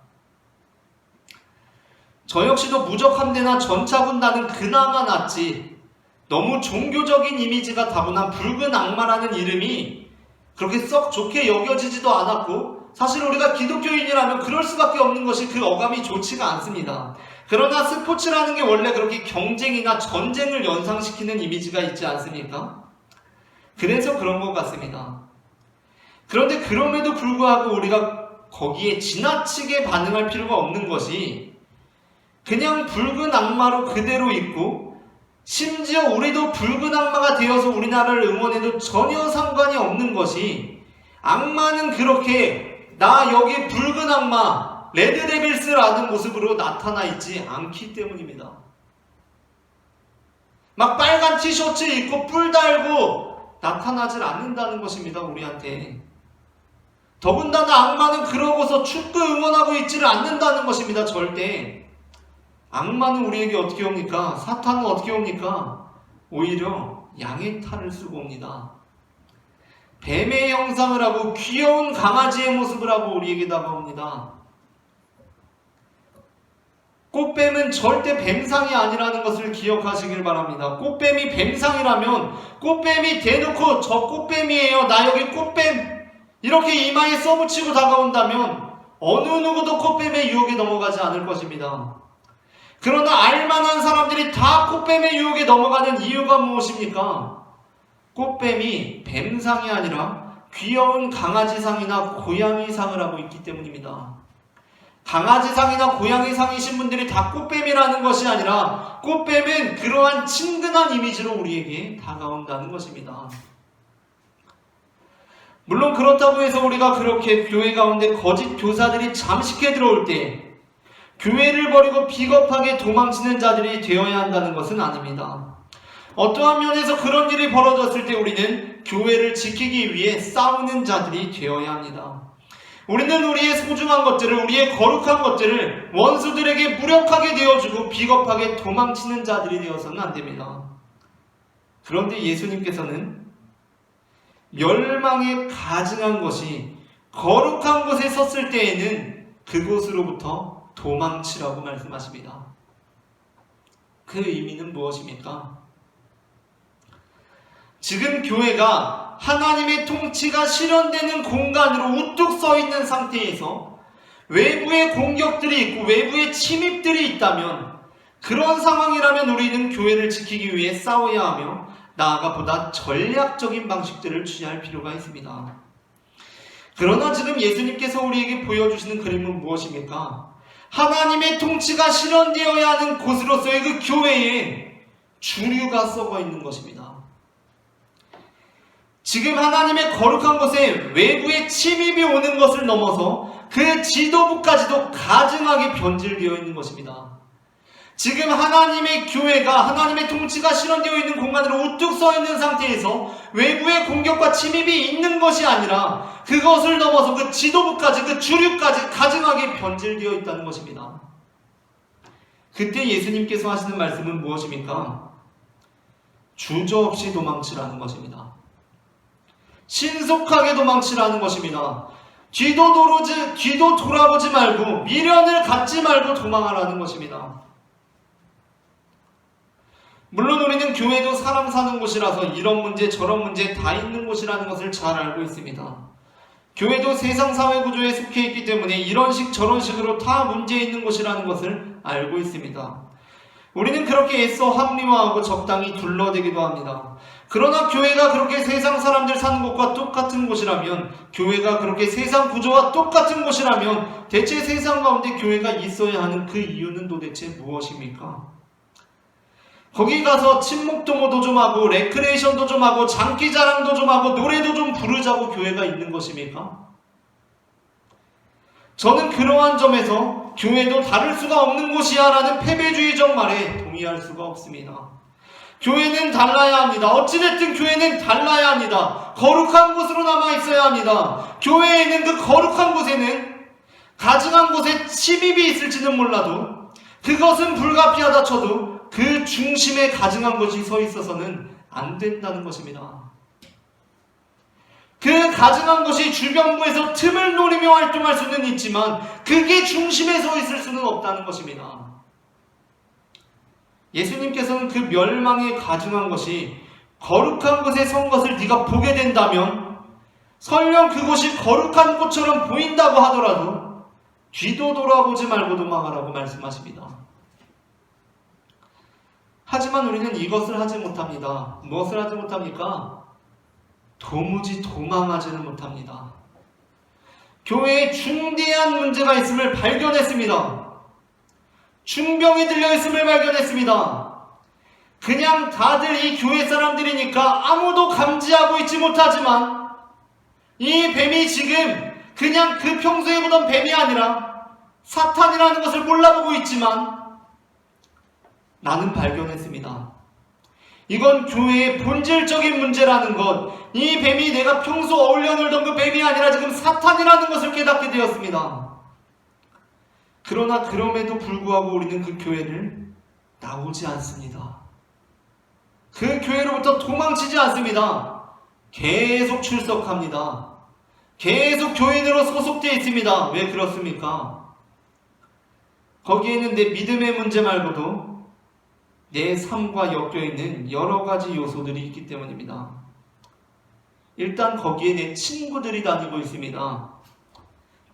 저 역시도 무적함대나 전차군단은 그나마 낫지 너무 종교적인 이미지가 다분한 붉은 악마라는 이름이 그렇게 썩 좋게 여겨지지도 않았고 사실 우리가 기독교인이라면 그럴 수밖에 없는 것이 그 어감이 좋지가 않습니다. 그러나 스포츠라는 게 원래 그렇게 경쟁이나 전쟁을 연상시키는 이미지가 있지 않습니까? 그래서 그런 것 같습니다. 그런데 그럼에도 불구하고 우리가 거기에 지나치게 반응할 필요가 없는 것이 그냥 붉은 악마로 그대로 있고 심지어 우리도 붉은 악마가 되어서 우리나라를 응원해도 전혀 상관이 없는 것이 악마는 그렇게 나 여기 붉은 악마 레드데빌스라는 모습으로 나타나 있지 않기 때문입니다. 막 빨간 티셔츠 입고 뿔 달고 나타나질 않는다는 것입니다. 우리한테. 더군다나 악마는 그러고서 축구 응원하고 있지를 않는다는 것입니다. 절대. 악마는 우리에게 어떻게 옵니까? 사탄은 어떻게 옵니까? 오히려 양의 탈을 쓰고 옵니다. 뱀의 형상을 하고 귀여운 강아지의 모습을 하고 우리에게 다가옵니다. 꽃뱀은 절대 뱀상이 아니라는 것을 기억하시길 바랍니다. 꽃뱀이 뱀상이라면 꽃뱀이 대놓고 저 꽃뱀이에요. 나 여기 꽃뱀 이렇게 이마에 써붙이고 다가온다면 어느 누구도 꽃뱀의 유혹에 넘어가지 않을 것입니다. 그러나 알만한 사람들이 다 꽃뱀의 유혹에 넘어가는 이유가 무엇입니까? 꽃뱀이 뱀상이 아니라 귀여운 강아지상이나 고양이상을 하고 있기 때문입니다. 강아지상이나 고양이상이신 분들이 다 꽃뱀이라는 것이 아니라 꽃뱀은 그러한 친근한 이미지로 우리에게 다가온다는 것입니다. 물론 그렇다고 해서 우리가 그렇게 교회 가운데 거짓 교사들이 잠식해 들어올 때 교회를 버리고 비겁하게 도망치는 자들이 되어야 한다는 것은 아닙니다. 어떠한 면에서 그런 일이 벌어졌을 때 우리는 교회를 지키기 위해 싸우는 자들이 되어야 합니다. 우리는 우리의 소중한 것들을, 우리의 거룩한 것들을 원수들에게 무력하게 되어주고 비겁하게 도망치는 자들이 되어서는 안 됩니다. 그런데 예수님께서는 멸망에 가증한 것이 거룩한 곳에 섰을 때에는 그곳으로부터 도망치라고 말씀하십니다. 그 의미는 무엇입니까? 지금 교회가 하나님의 통치가 실현되는 공간으로 우뚝 서 있는 상태에서 외부의 공격들이 있고 외부의 침입들이 있다면 그런 상황이라면 우리는 교회를 지키기 위해 싸워야 하며 나아가 보다 전략적인 방식들을 취할 필요가 있습니다. 그러나 지금 예수님께서 우리에게 보여주시는 그림은 무엇입니까? 하나님의 통치가 실현되어야 하는 곳으로서의 그 교회에 주류가 썩어 있는 것입니다. 지금 하나님의 거룩한 곳에 외부의 침입이 오는 것을 넘어서 그 지도부까지도 가증하게 변질되어 있는 것입니다. 지금 하나님의 교회가 하나님의 통치가 실현되어 있는 공간으로 우뚝 서 있는 상태에서 외부의 공격과 침입이 있는 것이 아니라 그것을 넘어서 그 지도부까지 그 주류까지 가증하게 변질되어 있다는 것입니다. 그때 예수님께서 하시는 말씀은 무엇입니까? 주저없이 도망치라는 것입니다. 신속하게 도망치라는 것입니다. 뒤도 돌아보지 말고 미련을 갖지 말고 도망하라는 것입니다. 물론 우리는 교회도 사람 사는 곳이라서 이런 문제 저런 문제 다 있는 곳이라는 것을 잘 알고 있습니다. 교회도 세상 사회 구조에 속해 있기 때문에 이런 식 저런 식으로 다 문제 있는 곳이라는 것을 알고 있습니다. 우리는 그렇게 애써 합리화하고 적당히 둘러대기도 합니다. 그러나 교회가 그렇게 세상 사람들 사는 곳과 똑같은 곳이라면, 교회가 그렇게 세상 구조와 똑같은 곳이라면 대체 세상 가운데 교회가 있어야 하는 그 이유는 도대체 무엇입니까? 거기 가서 친목도모도 좀 하고 레크레이션도 좀 하고 장기자랑도 좀 하고 노래도 좀 부르자고 교회가 있는 것입니까? 저는 그러한 점에서 교회도 다를 수가 없는 곳이야 라는 패배주의적 말에 동의할 수가 없습니다. 교회는 달라야 합니다. 어찌됐든 교회는 달라야 합니다. 거룩한 곳으로 남아있어야 합니다. 교회에 있는 그 거룩한 곳에는 가증한 곳에 침입이 있을지는 몰라도, 그것은 불가피하다 쳐도 그 중심에 가증한 것이 서 있어서는 안 된다는 것입니다. 그 가증한 것이 주변부에서 틈을 노리며 활동할 수는 있지만 그게 중심에 서 있을 수는 없다는 것입니다. 예수님께서는 그 멸망에 가증한 것이 거룩한 곳에 선 것을 네가 보게 된다면, 설령 그곳이 거룩한 곳처럼 보인다고 하더라도 뒤도 돌아보지 말고 도망하라고 말씀하십니다. 하지만 우리는 이것을 하지 못합니다. 무엇을 하지 못합니까? 도무지 도망하지는 못합니다. 교회에 중대한 문제가 있음을 발견했습니다. 중병이 들려있음을 발견했습니다. 그냥 다들 이 교회 사람들이니까 아무도 감지하고 있지 못하지만 이 뱀이 지금 그냥 그 평소에 보던 뱀이 아니라 사탄이라는 것을 몰라보고 있지만 나는 발견했습니다. 이건 교회의 본질적인 문제라는 것, 이 뱀이 내가 평소 어울려 놀던 그 뱀이 아니라 지금 사탄이라는 것을 깨닫게 되었습니다. 그러나 그럼에도 불구하고 우리는 그 교회를 나오지 않습니다. 그 교회로부터 도망치지 않습니다. 계속 출석합니다. 계속 교인으로 소속되어 있습니다. 왜 그렇습니까? 거기에는 내 믿음의 문제 말고도 내 삶과 엮여있는 여러 가지 요소들이 있기 때문입니다. 일단 거기에 내 친구들이 다니고 있습니다.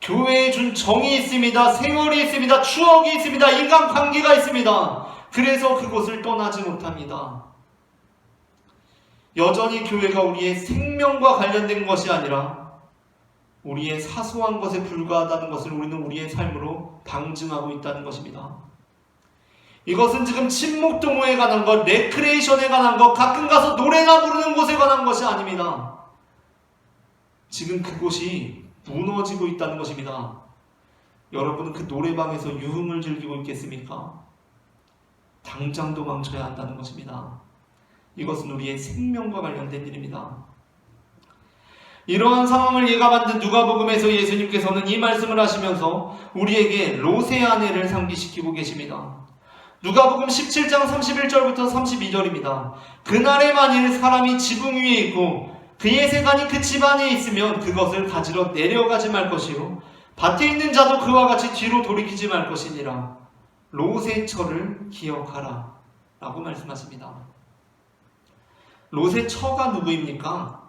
교회에 준 정이 있습니다. 세월이 있습니다. 추억이 있습니다. 인간관계가 있습니다. 그래서 그곳을 떠나지 못합니다. 여전히 교회가 우리의 생명과 관련된 것이 아니라 우리의 사소한 것에 불과하다는 것을 우리는 우리의 삶으로 방증하고 있다는 것입니다. 이것은 지금 친목도모에 관한 것, 레크레이션에 관한 것, 가끔 가서 노래나 부르는 곳에 관한 것이 아닙니다. 지금 그곳이 무너지고 있다는 것입니다. 여러분은 그 노래방에서 유흥을 즐기고 있겠습니까? 당장 도망쳐야 한다는 것입니다. 이것은 우리의 생명과 관련된 일입니다. 이러한 상황을 예감한 듯 누가복음에서 예수님께서는 이 말씀을 하시면서 우리에게 롯의 아내를 상기시키고 계십니다. 누가복음 17장 31절부터 32절입니다. 그날에 만일 사람이 지붕 위에 있고 그의 세간이 그 집 안에 있으면 그것을 가지러 내려가지 말 것이요 밭에 있는 자도 그와 같이 뒤로 돌이키지 말 것이니라. 롯의 처를 기억하라 라고 말씀하십니다. 롯의 처가 누구입니까?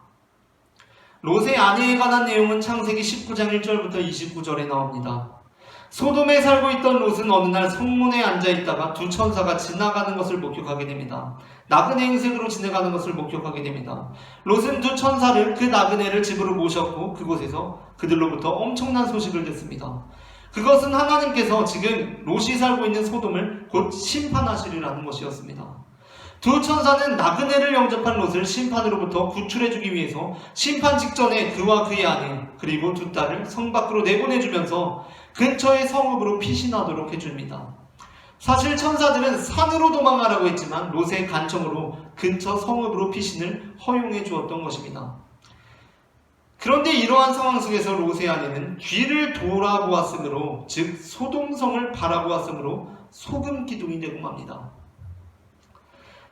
롯의 아내에 관한 내용은 창세기 19장 1절부터 29절에 나옵니다. 소돔에 살고 있던 롯은 어느 날 성문에 앉아있다가 두 천사가 지나가는 것을 목격하게 됩니다. 나그네 행색으로 지나가는 것을 목격하게 됩니다. 롯은 두 천사를, 그 나그네를 집으로 모셨고 그곳에서 그들로부터 엄청난 소식을 듣습니다. 그것은 하나님께서 지금 롯이 살고 있는 소돔을 곧 심판하시리라는 것이었습니다. 두 천사는 나그네를 영접한 롯을 심판으로부터 구출해주기 위해서 심판 직전에 그와 그의 아내 그리고 두 딸을 성 밖으로 내보내주면서 근처의 성읍으로 피신하도록 해줍니다. 사실 천사들은 산으로 도망가라고 했지만 롯의 간청으로 근처 성읍으로 피신을 허용해 주었던 것입니다. 그런데 이러한 상황 속에서 롯의 아내는 뒤를 돌아보았으므로, 즉 소돔성을 바라보았으므로 소금 기둥이 되고 맙니다.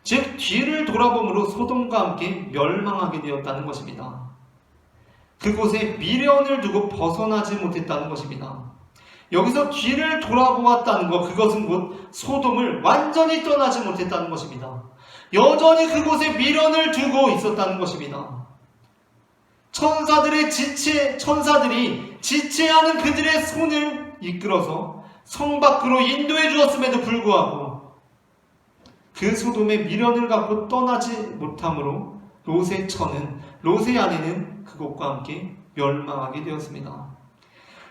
즉 뒤를 돌아봄으로 소돔과 함께 멸망하게 되었다는 것입니다. 그곳에 미련을 두고 벗어나지 못했다는 것입니다. 여기서 뒤를 돌아보았다는 것, 그것은 곧 소돔을 완전히 떠나지 못했다는 것입니다. 여전히 그곳에 미련을 두고 있었다는 것입니다. 천사들이 지체하는 그들의 손을 이끌어서 성 밖으로 인도해 주었음에도 불구하고 그 소돔의 미련을 갖고 떠나지 못함으로 롯의 아내는 그것과 함께 멸망하게 되었습니다.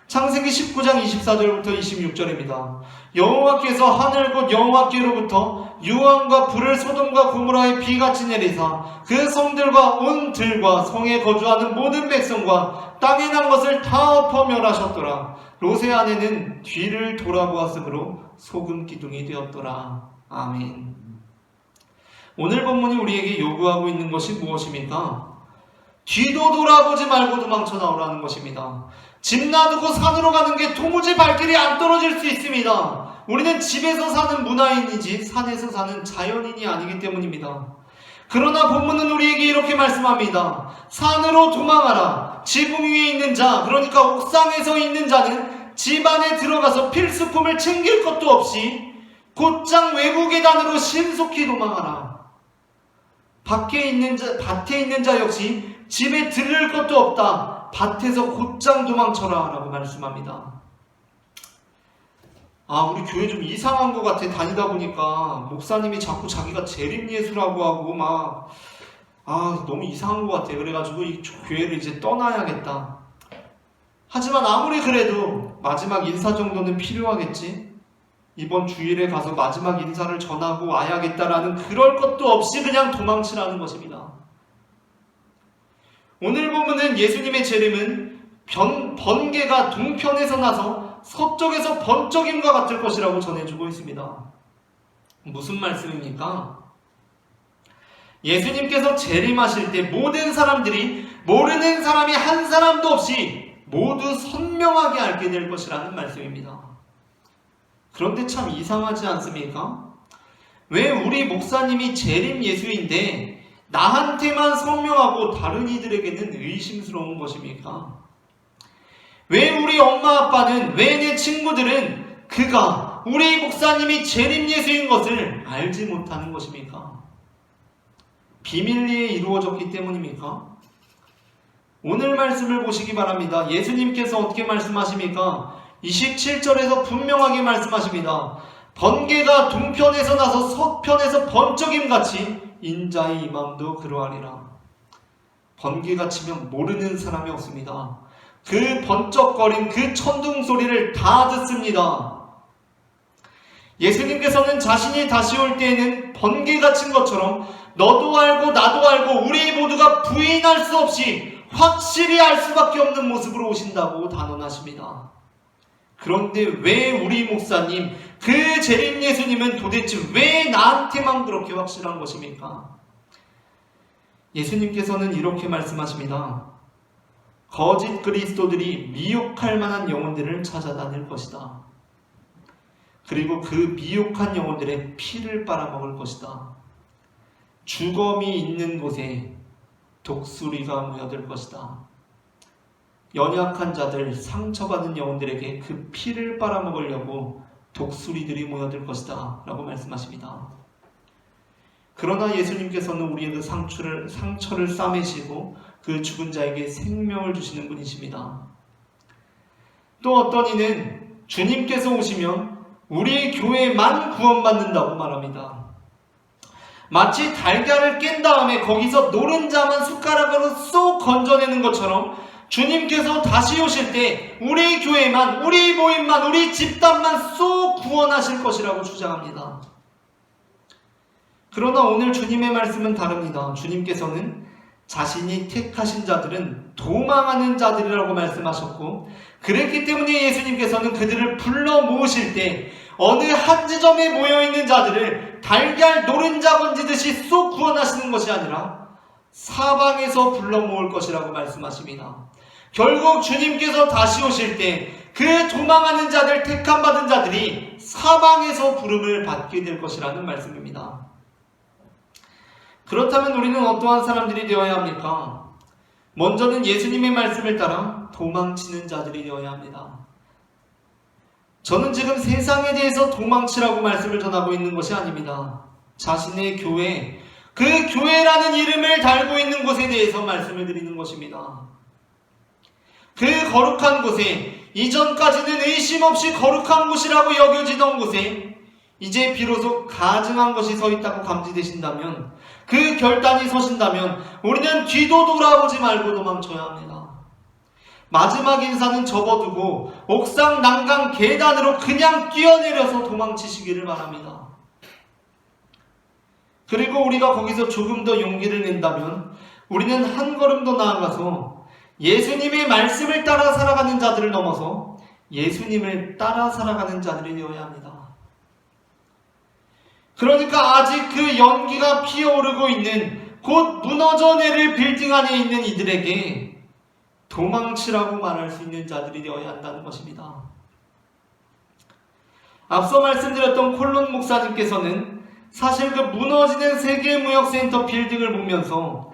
창세기 19장 24절부터 26절입니다. 여호와께서 하늘 곧 여호와께로부터 유황과 불을 소돔과 고모라에 비같이 내리사 그 성들과 온 들과 성에 거주하는 모든 백성과 땅에 난 것을 다 엎어 멸하셨더라. 롯의 아내는 뒤를 돌아보았으므로 소금 기둥이 되었더라. 아멘. 오늘 본문이 우리에게 요구하고 있는 것이 무엇입니까? 뒤도 돌아보지 말고 도망쳐 나오라는 것입니다. 집 놔두고 산으로 가는 게 도무지 발길이 안 떨어질 수 있습니다. 우리는 집에서 사는 문화인이지 산에서 사는 자연인이 아니기 때문입니다. 그러나 본문은 우리에게 이렇게 말씀합니다. 산으로 도망하라. 지붕 위에 있는 자, 그러니까 옥상에서 있는 자는 집 안에 들어가서 필수품을 챙길 것도 없이 곧장 외부 계단으로 신속히 도망하라. 밭에 있는 자 역시 집에 들를 것도 없다. 밭에서 곧장 도망쳐라 라고 말씀합니다. 우리 교회 좀 이상한 것 같아. 다니다 보니까 목사님이 자꾸 자기가 재림예수라고 하고 너무 이상한 것 같아. 그래가지고 이 교회를 이제 떠나야겠다. 하지만 아무리 그래도 마지막 인사 정도는 필요하겠지. 이번 주일에 가서 마지막 인사를 전하고 와야겠다라는 그럴 것도 없이 그냥 도망치라는 것입니다. 오늘 보면은 예수님의 재림은 번개가 동편에서 나서 서쪽에서 번쩍임과 같을 것이라고 전해주고 있습니다. 무슨 말씀입니까? 예수님께서 재림하실 때 모든 사람들이 모르는 사람이 한 사람도 없이 모두 선명하게 알게 될 것이라는 말씀입니다. 그런데 참 이상하지 않습니까? 왜 우리 목사님이 재림 예수인데 나한테만 선명하고 다른 이들에게는 의심스러운 것입니까? 왜 우리 엄마 아빠는, 왜 내 친구들은 그가, 우리 목사님이 재림 예수인 것을 알지 못하는 것입니까? 비밀리에 이루어졌기 때문입니까? 오늘 말씀을 보시기 바랍니다. 예수님께서 어떻게 말씀하십니까? 27절에서 분명하게 말씀하십니다. 번개가 동편에서 나서 서편에서 번쩍임같이 인자의 임함도 그러하리라. 번개가 치면 모르는 사람이 없습니다. 그 번쩍거림, 그 천둥 소리를 다 듣습니다. 예수님께서는 자신이 다시 올 때에는 번개가 친 것처럼 너도 알고 나도 알고 우리 모두가 부인할 수 없이 확실히 알 수밖에 없는 모습으로 오신다고 단언하십니다. 그런데 왜 우리 목사님, 그 재림 예수님은 도대체 왜 나한테만 그렇게 확실한 것입니까? 예수님께서는 이렇게 말씀하십니다. 거짓 그리스도들이 미혹할 만한 영혼들을 찾아다닐 것이다. 그리고 그 미혹한 영혼들의 피를 빨아먹을 것이다. 주검이 있는 곳에 독수리가 모여들 것이다. 연약한 자들, 상처받은 영혼들에게 그 피를 빨아먹으려고 독수리들이 모여들 것이다 라고 말씀하십니다. 그러나 예수님께서는 우리의 그 상처를 싸매시고 그 죽은 자에게 생명을 주시는 분이십니다. 또 어떤 이는 주님께서 오시면 우리 교회만 구원받는다고 말합니다. 마치 달걀을 깬 다음에 거기서 노른자만 숟가락으로 쏙 건져내는 것처럼 주님께서 다시 오실 때 우리 교회만, 우리 모임만, 우리 집단만 쏙 구원하실 것이라고 주장합니다. 그러나 오늘 주님의 말씀은 다릅니다. 주님께서는 자신이 택하신 자들은 도망하는 자들이라고 말씀하셨고, 그랬기 때문에 예수님께서는 그들을 불러 모으실 때 어느 한 지점에 모여있는 자들을 달걀 노른자 건지듯이 쏙 구원하시는 것이 아니라 사방에서 불러 모을 것이라고 말씀하십니다. 결국 주님께서 다시 오실 때 그 도망하는 자들, 택함받은 자들이 사방에서 부름을 받게 될 것이라는 말씀입니다. 그렇다면 우리는 어떠한 사람들이 되어야 합니까? 먼저는 예수님의 말씀을 따라 도망치는 자들이 되어야 합니다. 저는 지금 세상에 대해서 도망치라고 말씀을 전하고 있는 것이 아닙니다. 자신의 교회, 그 교회라는 이름을 달고 있는 곳에 대해서 말씀을 드리는 것입니다. 그 거룩한 곳에, 이전까지는 의심 없이 거룩한 곳이라고 여겨지던 곳에 이제 비로소 가증한 것이 서 있다고 감지되신다면, 그 결단이 서신다면 우리는 뒤도 돌아보지 말고 도망쳐야 합니다. 마지막 인사는 접어두고 옥상 난간 계단으로 그냥 뛰어내려서 도망치시기를 바랍니다. 그리고 우리가 거기서 조금 더 용기를 낸다면 우리는 한 걸음 더 나아가서 예수님의 말씀을 따라 살아가는 자들을 넘어서 예수님을 따라 살아가는 자들이 되어야 합니다. 그러니까 아직 그 연기가 피어오르고 있는, 곧 무너져 내릴 빌딩 안에 있는 이들에게 도망치라고 말할 수 있는 자들이 되어야 한다는 것입니다. 앞서 말씀드렸던 콜론 목사님께서는 사실 그 무너지는 세계무역센터 빌딩을 보면서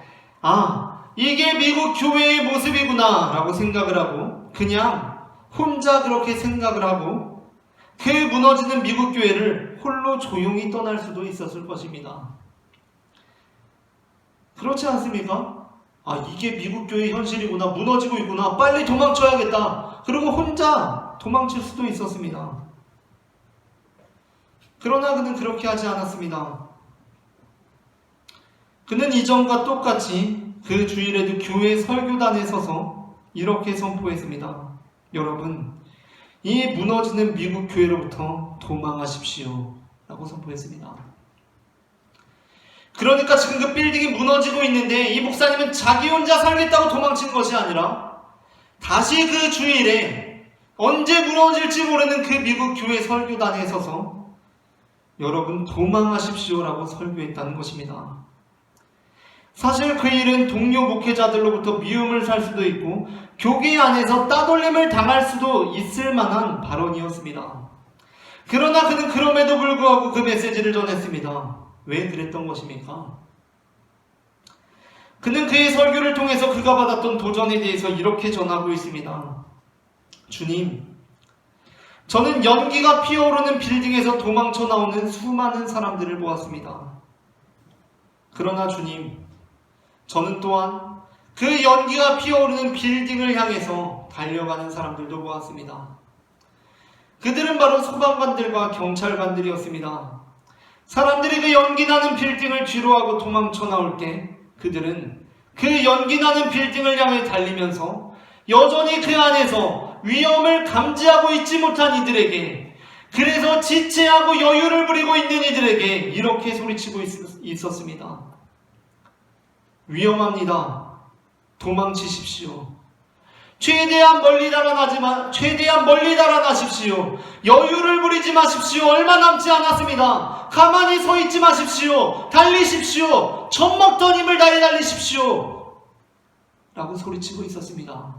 이게 미국 교회의 모습이구나 라고 생각을 하고, 그냥 혼자 그렇게 생각을 하고 그 무너지는 미국 교회를 홀로 조용히 떠날 수도 있었을 것입니다. 그렇지 않습니까? 이게 미국 교회의 현실이구나, 무너지고 있구나, 빨리 도망쳐야겠다, 그리고 혼자 도망칠 수도 있었습니다. 그러나 그는 그렇게 하지 않았습니다. 그는 이전과 똑같이 그 주일에도 교회 설교단에 서서 이렇게 선포했습니다. 여러분, 이 무너지는 미국 교회로부터 도망하십시오 라고 선포했습니다. 그러니까 지금 그 빌딩이 무너지고 있는데 이 목사님은 자기 혼자 살겠다고 도망친 것이 아니라 다시 그 주일에 언제 무너질지 모르는 그 미국 교회 설교단에 서서 여러분 도망하십시오 라고 설교했다는 것입니다. 사실 그 일은 동료 목회자들로부터 미움을 살 수도 있고 교계 안에서 따돌림을 당할 수도 있을 만한 발언이었습니다. 그러나 그는 그럼에도 불구하고 그 메시지를 전했습니다. 왜 그랬던 것입니까? 그는 그의 설교를 통해서 그가 받았던 도전에 대해서 이렇게 전하고 있습니다. 주님, 저는 연기가 피어오르는 빌딩에서 도망쳐 나오는 수많은 사람들을 보았습니다. 그러나 주님, 저는 또한 그 연기가 피어오르는 빌딩을 향해서 달려가는 사람들도 보았습니다. 그들은 바로 소방관들과 경찰관들이었습니다. 사람들이 그 연기나는 빌딩을 뒤로하고 도망쳐 나올 때 그들은 그 연기나는 빌딩을 향해 달리면서 여전히 그 안에서 위험을 감지하고 있지 못한 이들에게, 그래서 지체하고 여유를 부리고 있는 이들에게 이렇게 소리치고 있었습니다. 위험합니다. 도망치십시오. 최대한 멀리 달아나십시오. 여유를 부리지 마십시오. 얼마 남지 않았습니다. 가만히 서 있지 마십시오. 달리십시오. 젖먹던 힘을 다해 달리십시오 라고 소리치고 있었습니다.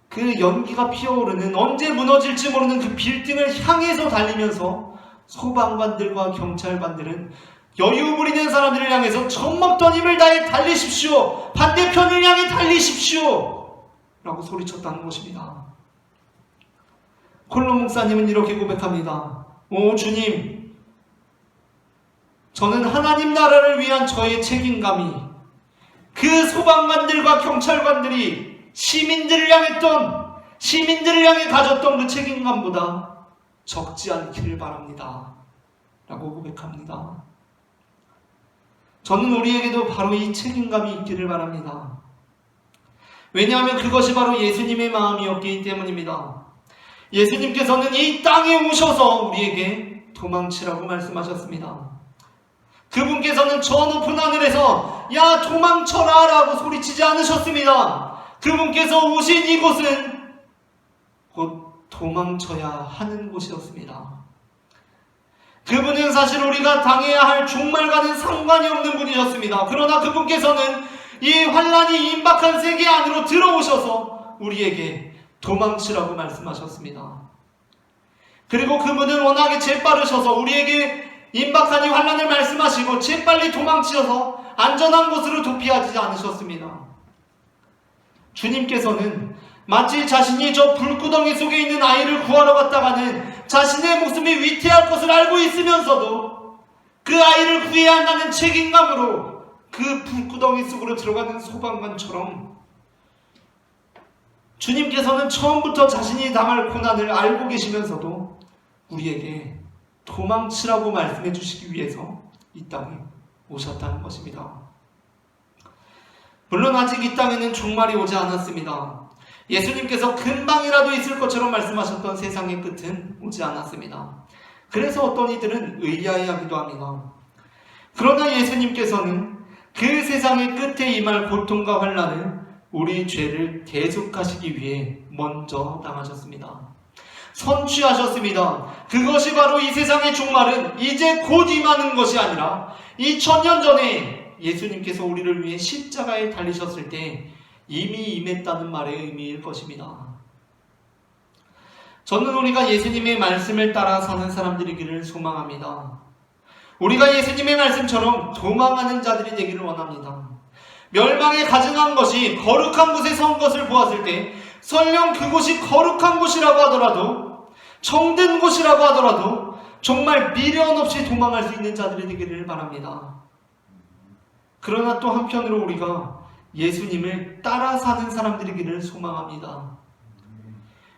그 연기가 피어오르는, 언제 무너질지 모르는 그 빌딩을 향해서 달리면서 소방관들과 경찰관들은 여유 부리는 사람들을 향해서 젖먹던 힘을 다해 달리십시오. 반대편을 향해 달리십시오 라고 소리쳤다는 것입니다. 콜론 목사님은 이렇게 고백합니다. 오 주님, 저는 하나님 나라를 위한 저의 책임감이 그 소방관들과 경찰관들이 시민들을 향해 가졌던 그 책임감보다 적지 않기를 바랍니다 라고 고백합니다. 저는 우리에게도 바로 이 책임감이 있기를 바랍니다. 왜냐하면 그것이 바로 예수님의 마음이었기 때문입니다. 예수님께서는 이 땅에 오셔서 우리에게 도망치라고 말씀하셨습니다. 그분께서는 저 높은 하늘에서 야 도망쳐라 라고 소리치지 않으셨습니다. 그분께서 오신 이곳은 곧 도망쳐야 하는 곳이었습니다. 그분은 사실 우리가 당해야 할 종말과는 상관이 없는 분이셨습니다. 그러나 그분께서는 이 환란이 임박한 세계 안으로 들어오셔서 우리에게 도망치라고 말씀하셨습니다. 그리고 그분은 워낙에 재빠르셔서 우리에게 임박한 이 환란을 말씀하시고 재빨리 도망치셔서 안전한 곳으로 도피하지 않으셨습니다. 주님께서는 마치 자신이 저 불구덩이 속에 있는 아이를 구하러 갔다가는 자신의 목숨이 위태할 것을 알고 있으면서도 그 아이를 구해야 한다는 책임감으로 그 불구덩이 속으로 들어가는 소방관처럼 주님께서는 처음부터 자신이 당할 고난을 알고 계시면서도 우리에게 도망치라고 말씀해 주시기 위해서 이 땅에 오셨다는 것입니다. 물론 아직 이 땅에는 종말이 오지 않았습니다. 예수님께서 금방이라도 있을 것처럼 말씀하셨던 세상의 끝은 오지 않았습니다. 그래서 어떤 이들은 의아해하기도 합니다. 그러나 예수님께서는 그 세상의 끝에 임할 고통과 환난을 우리 죄를 대속하시기 위해 먼저 당하셨습니다. 선취하셨습니다. 그것이 바로 이 세상의 종말은 이제 곧 임하는 것이 아니라 2000년 전에 예수님께서 우리를 위해 십자가에 달리셨을 때 이미 임했다는 말의 의미일 것입니다. 저는 우리가 예수님의 말씀을 따라 사는 사람들이기를 소망합니다. 우리가 예수님의 말씀처럼 도망하는 자들이 되기를 원합니다. 멸망에 가증한 것이 거룩한 곳에 선 것을 보았을 때 설령 그곳이 거룩한 곳이라고 하더라도 정든 곳이라고 하더라도 정말 미련 없이 도망할 수 있는 자들이 되기를 바랍니다. 그러나 또 한편으로 우리가 예수님을 따라 사는 사람들이기를 소망합니다.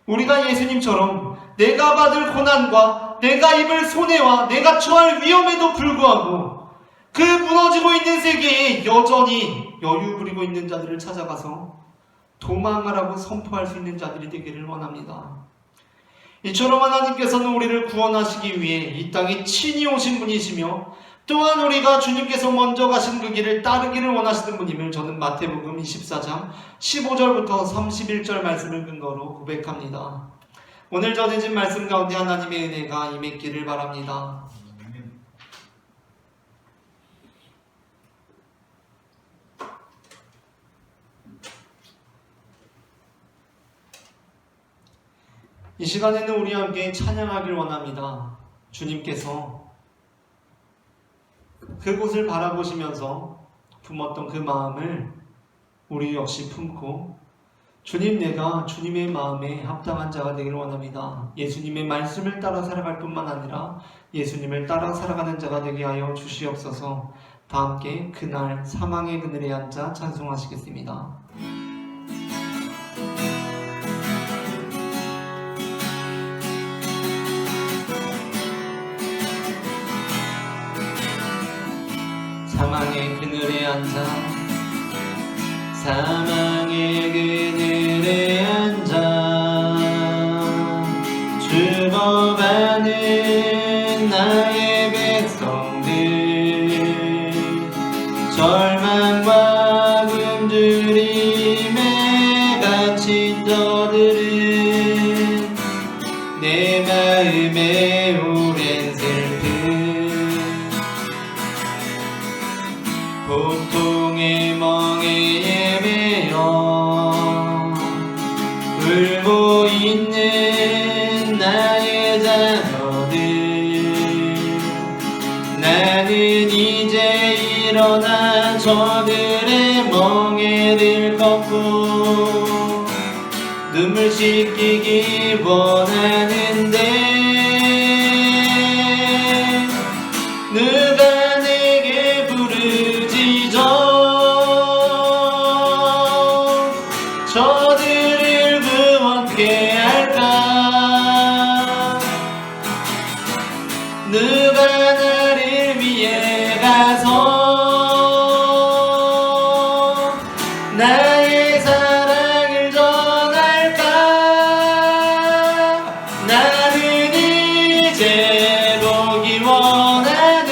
우리가 예수님처럼 내가 받을 고난과 내가 입을 손해와 내가 처할 위험에도 불구하고 그 무너지고 있는 세계에 여전히 여유 부리고 있는 자들을 찾아가서 도망하라고 선포할 수 있는 자들이 되기를 원합니다. 이처럼 하나님께서는 우리를 구원하시기 위해 이 땅에 친히 오신 분이시며 또한 우리가 주님께서 먼저 가신 그 길을 따르기를 원하시는 분임을 저는 마태복음 24장 15절부터 31절 말씀을 근거로 고백합니다. 오늘 전해진 말씀 가운데 하나님의 은혜가 임했기를 바랍니다. 이 시간에는 우리 함께 찬양하길 원합니다. 주님께서 그곳을 바라보시면서 품었던 그 마음을 우리 역시 품고 주님, 내가 주님의 마음에 합당한 자가 되기를 원합니다. 예수님의 말씀을 따라 살아갈 뿐만 아니라 예수님을 따라 살아가는 자가 되게 하여 주시옵소서. 다 함께 그날 사망의 그늘에 앉아 찬송하시겠습니다. 사망의 그늘에 앉아 사망의 그늘에 앉아 죽어가는 나의 백성들 절망과 굶주림에 갇힌 저들은 내 마음에 오랜 슬픔 고통의 멍에 매여 울고 있는 나의 자녀들 나는 이제 일어나 저들의 멍에를 걷고 눈물 씻기기 원하는데 누가 내게 저들을 구원케 할까? 누가 나를 위해 가서 나의 사랑을 전할까? 나는 이제 보기 원하네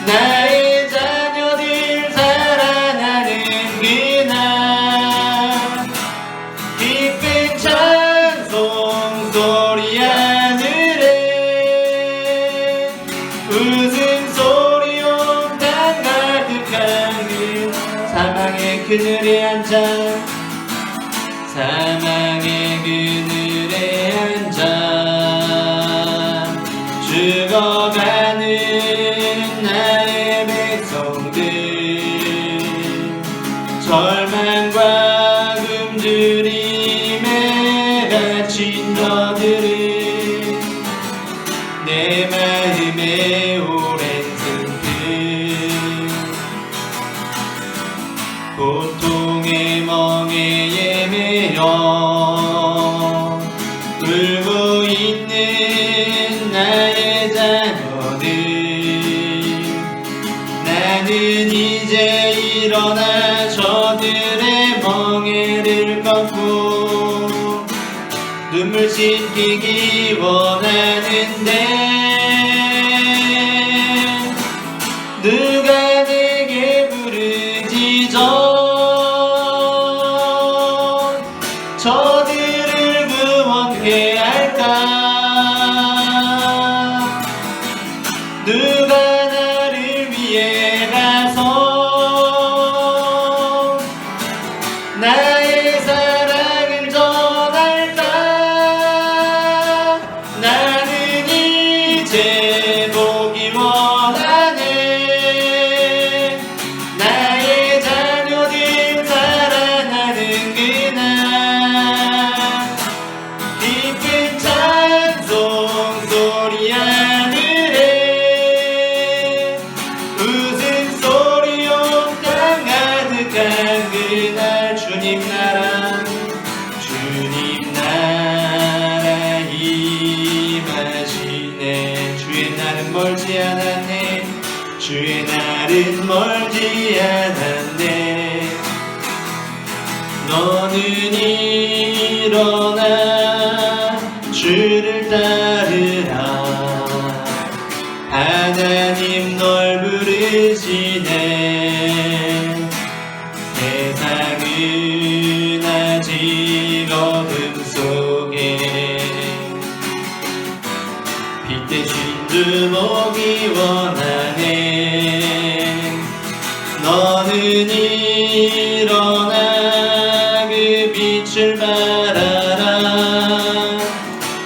나의 자녀들 사랑하는 그날 기쁜 찬송 소리 하늘에 웃음소리 온탕 가득한 그 사망의 그늘에 앉아 사망의 그늘에 앉아 죽어가는 나의 백성들 절망과 굶주림에 갇힌 저들은 내 마음에 오랜 슬픔 고통의 멍에 있는 나의 자녀들, 나는 이제 일어나 저들의 멍에를 꺾고 눈물 씻기기 원하는데 누가 내게 부르짖어 저들을 구원케 할까? 누가 나를 위해 가서 나의 사랑을 전할까? 나는 이제 보기 원하네. 나의 자녀들 살아나는 그날 깊은 찬송 소리 하늘에 웃음소리 온 땅 가득한 그날 주님 나라 임하시네. 주의 날은 멀지 않았네. 주의 날은 멀지 않았네. 너는 일어나 주를 따르라. 하나님 널 부르시네. 세상은 아직 어둠 속에 빛 대신 주 보기 원하네. 너는 일어나 그 빛을 바라라.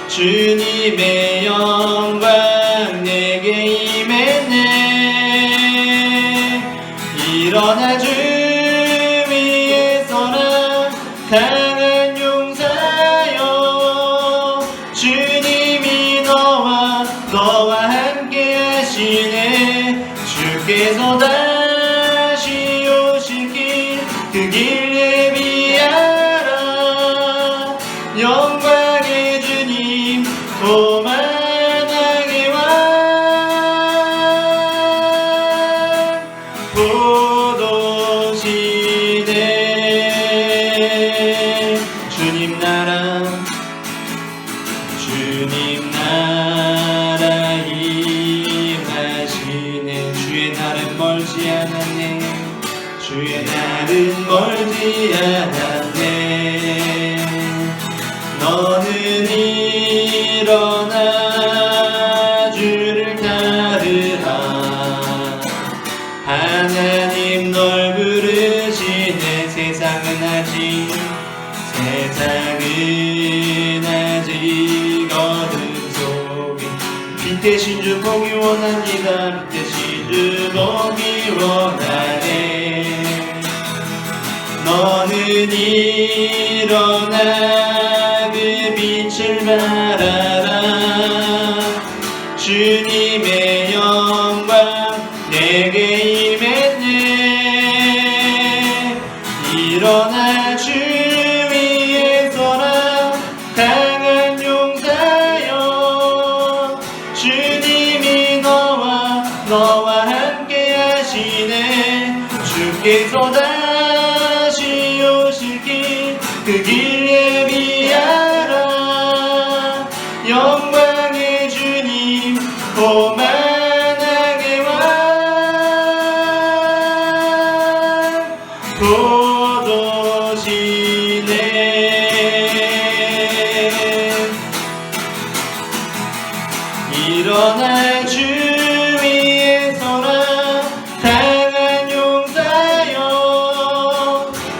주님의 영광 내게 임했네. 일어나 주 위에 서라. 강한 용사여. 주님이 너와 함께 하시네. 주께서 다시 오실 길 그 길 예비하라. 영광의 주님 오만하게 와. 포도시대 주님 나라 임하시네. 주의 날은 멀지 않았네. 주의 날은 멀지 않았네. 너는 일어나 주를 따르라. 하나님 널 부르시네. 세상은 아직 어둠 속에 빛 대신 주 보기 원합니다. 빛 대신 주 보기 원하네. 너는 일어나 그 빛을 바라라. 주님의 영광 내게 임했네. 일어나 주 위에 서라. 강한 용사여. 주님이 너와 함께 하시네. 주께서 다시 오실 길 그 길 예비하라. 영광의 주님 오만하게 와. 포도시대 일어나 주 위에 서라. 강한 용사여.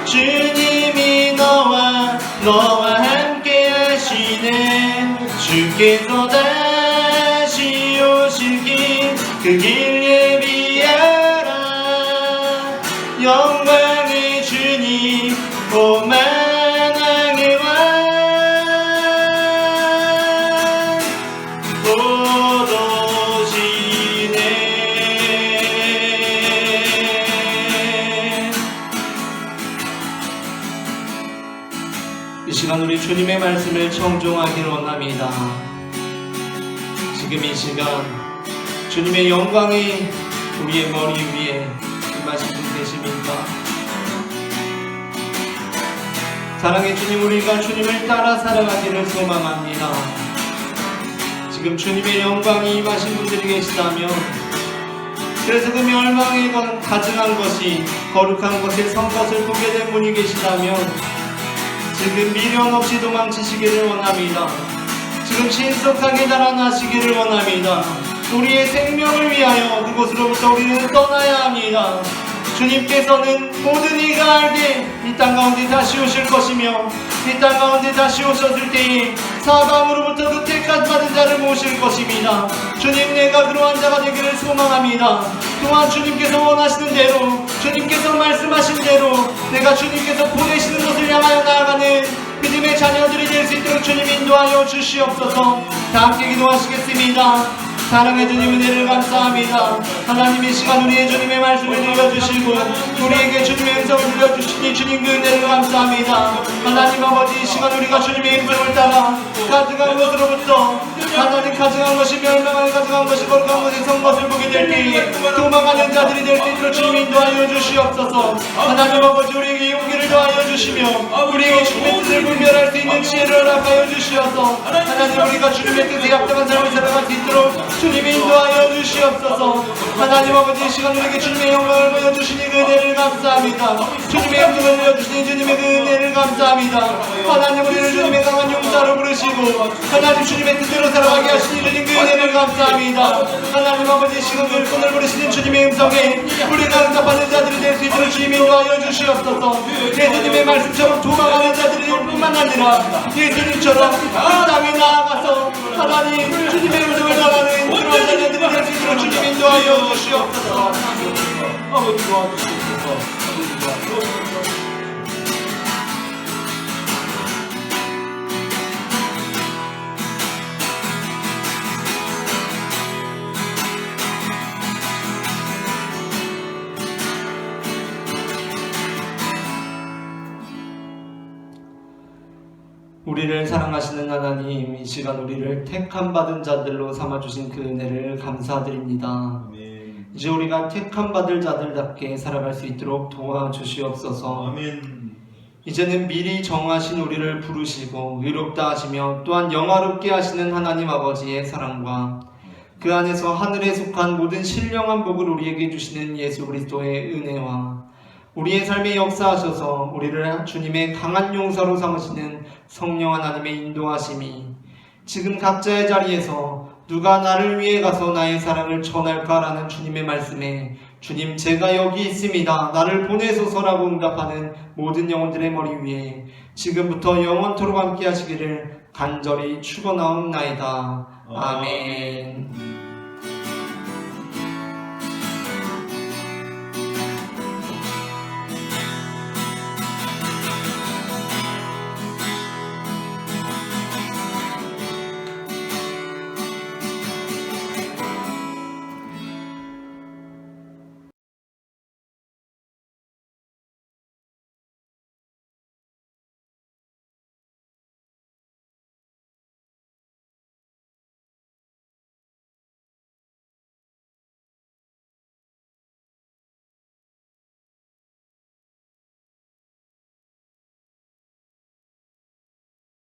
주님이 너와 함께 하시네. 주께서 다시 오실 길 그 길 예비하라. 영광의 주님 오만하게 와. 이 시간 우리 주님의 말씀을 청종하기를 원합니다. 지금 이 시간 주님의 영광이 우리의 머리 위에 임하신 분 계십니까? 사랑의 주님, 우리가 주님을 따라 살아가기를 소망합니다. 지금 주님의 영광이 임하신 분들이 계시다면, 그래서 그 멸망에 가증한 것이 거룩한 것에 선 것을 보게 된 분이 계시다면 지금 미련 없이 도망치시기를 원합니다. 지금 신속하게 달아나시기를 원합니다. 우리의 생명을 위하여 그곳으로부터 우리는 떠나야 합니다. 주님께서는 모든 이가 알게 이 땅 가운데 다시 오실 것이며, 이 땅 가운데 다시 오셨을 때에 사방으로부터 그 택한 받은 자를 모실 것입니다. 주님, 내가 그러한 자가 되기를 소망합니다. 또한 주님께서 원하시는 대로, 주님께서 말씀하신 대로 내가 주님께서 보내시는 곳을 향하여 나아가는 믿음의 자녀들이 될 수 있도록 주님 인도하여 주시옵소서. 다 함께 기도하시겠습니다. 사랑의 주님, 은혜를 감사합니다. 하나님, 이 시간 우리의 주님의 말씀을 들려주시고 우리에게 주님의 음성을 들려주시니 주님 그 은혜를 감사합니다. 하나님 아버지, 이 시간 우리가 주님의 음성을 따라 가증한 것으로부터, 하나님 가증한 것이 멸망을 가증한 것이 거룩한 것이 선 것을 보게 될 때에 도망하는 자들이 될 수 있도록 주님 인도하여 주시옵소서. 하나님 아버지, 우리에게 용기를 더하여 주시며 우리에게 주님의 뜻을 분별할 수 있는 지혜를 허락하여 주시어서 하나님, 우리가 주님의 뜻에 합당한 삶을 살아갈 수 있도록 주님이 인도하여 주시옵소서. 하나님 아버지, 이 시간 우리에게 주님의 영광을 보여주시니 그 은혜를 감사합니다. 주님의 영광을 보여주시니 주님의 그 은혜를 감사합니다. 하나님, 우리를 주님의 강한 용사로 부르시고 하나님 주님의 뜻대로 살아가게 하시니 주님 그 은혜를 감사합니다. 하나님 아버지, 이 시간 우리를 손을 부르시는 주님의 음성에 우리가 응답하는 자들이 될 수 있도록 주님이 인도하여 주시옵소서. 예수님의 말씀처럼 도망하는 자들이 될 뿐만 아니라 예수님처럼 그 땅에 나아가서 하나님 주님의 음성을 전하는 그런 자녀들이 될 수 있도록 주님 인도하여 주시옵소서. 아버지 도와주시옵소서. 아버지 도와주시옵소서. 우리를 사랑하시는 하나님, 이 시간 우리를 택함 받은 자들로 삼아주신 그 은혜를 감사드립니다. 아멘. 이제 우리가 택함 받을 자들답게 살아갈 수 있도록 도와주시옵소서. 아멘. 이제는 미리 정하신 우리를 부르시고 의롭다 하시며 또한 영화롭게 하시는 하나님 아버지의 사랑과 그 안에서 하늘에 속한 모든 신령한 복을 우리에게 주시는 예수 그리스도의 은혜와 우리의 삶에 역사하셔서 우리를 주님의 강한 용사로 삼으시는 성령 하나님의 인도하심이 지금 각자의 자리에서 누가 나를 위해 가서 나의 사랑을 전할까라는 주님의 말씀에 주님, 제가 여기 있습니다, 나를 보내소서라고 응답하는 모든 영혼들의 머리 위에 지금부터 영원토록 함께 하시기를 간절히 축원하옵나이다. 아멘.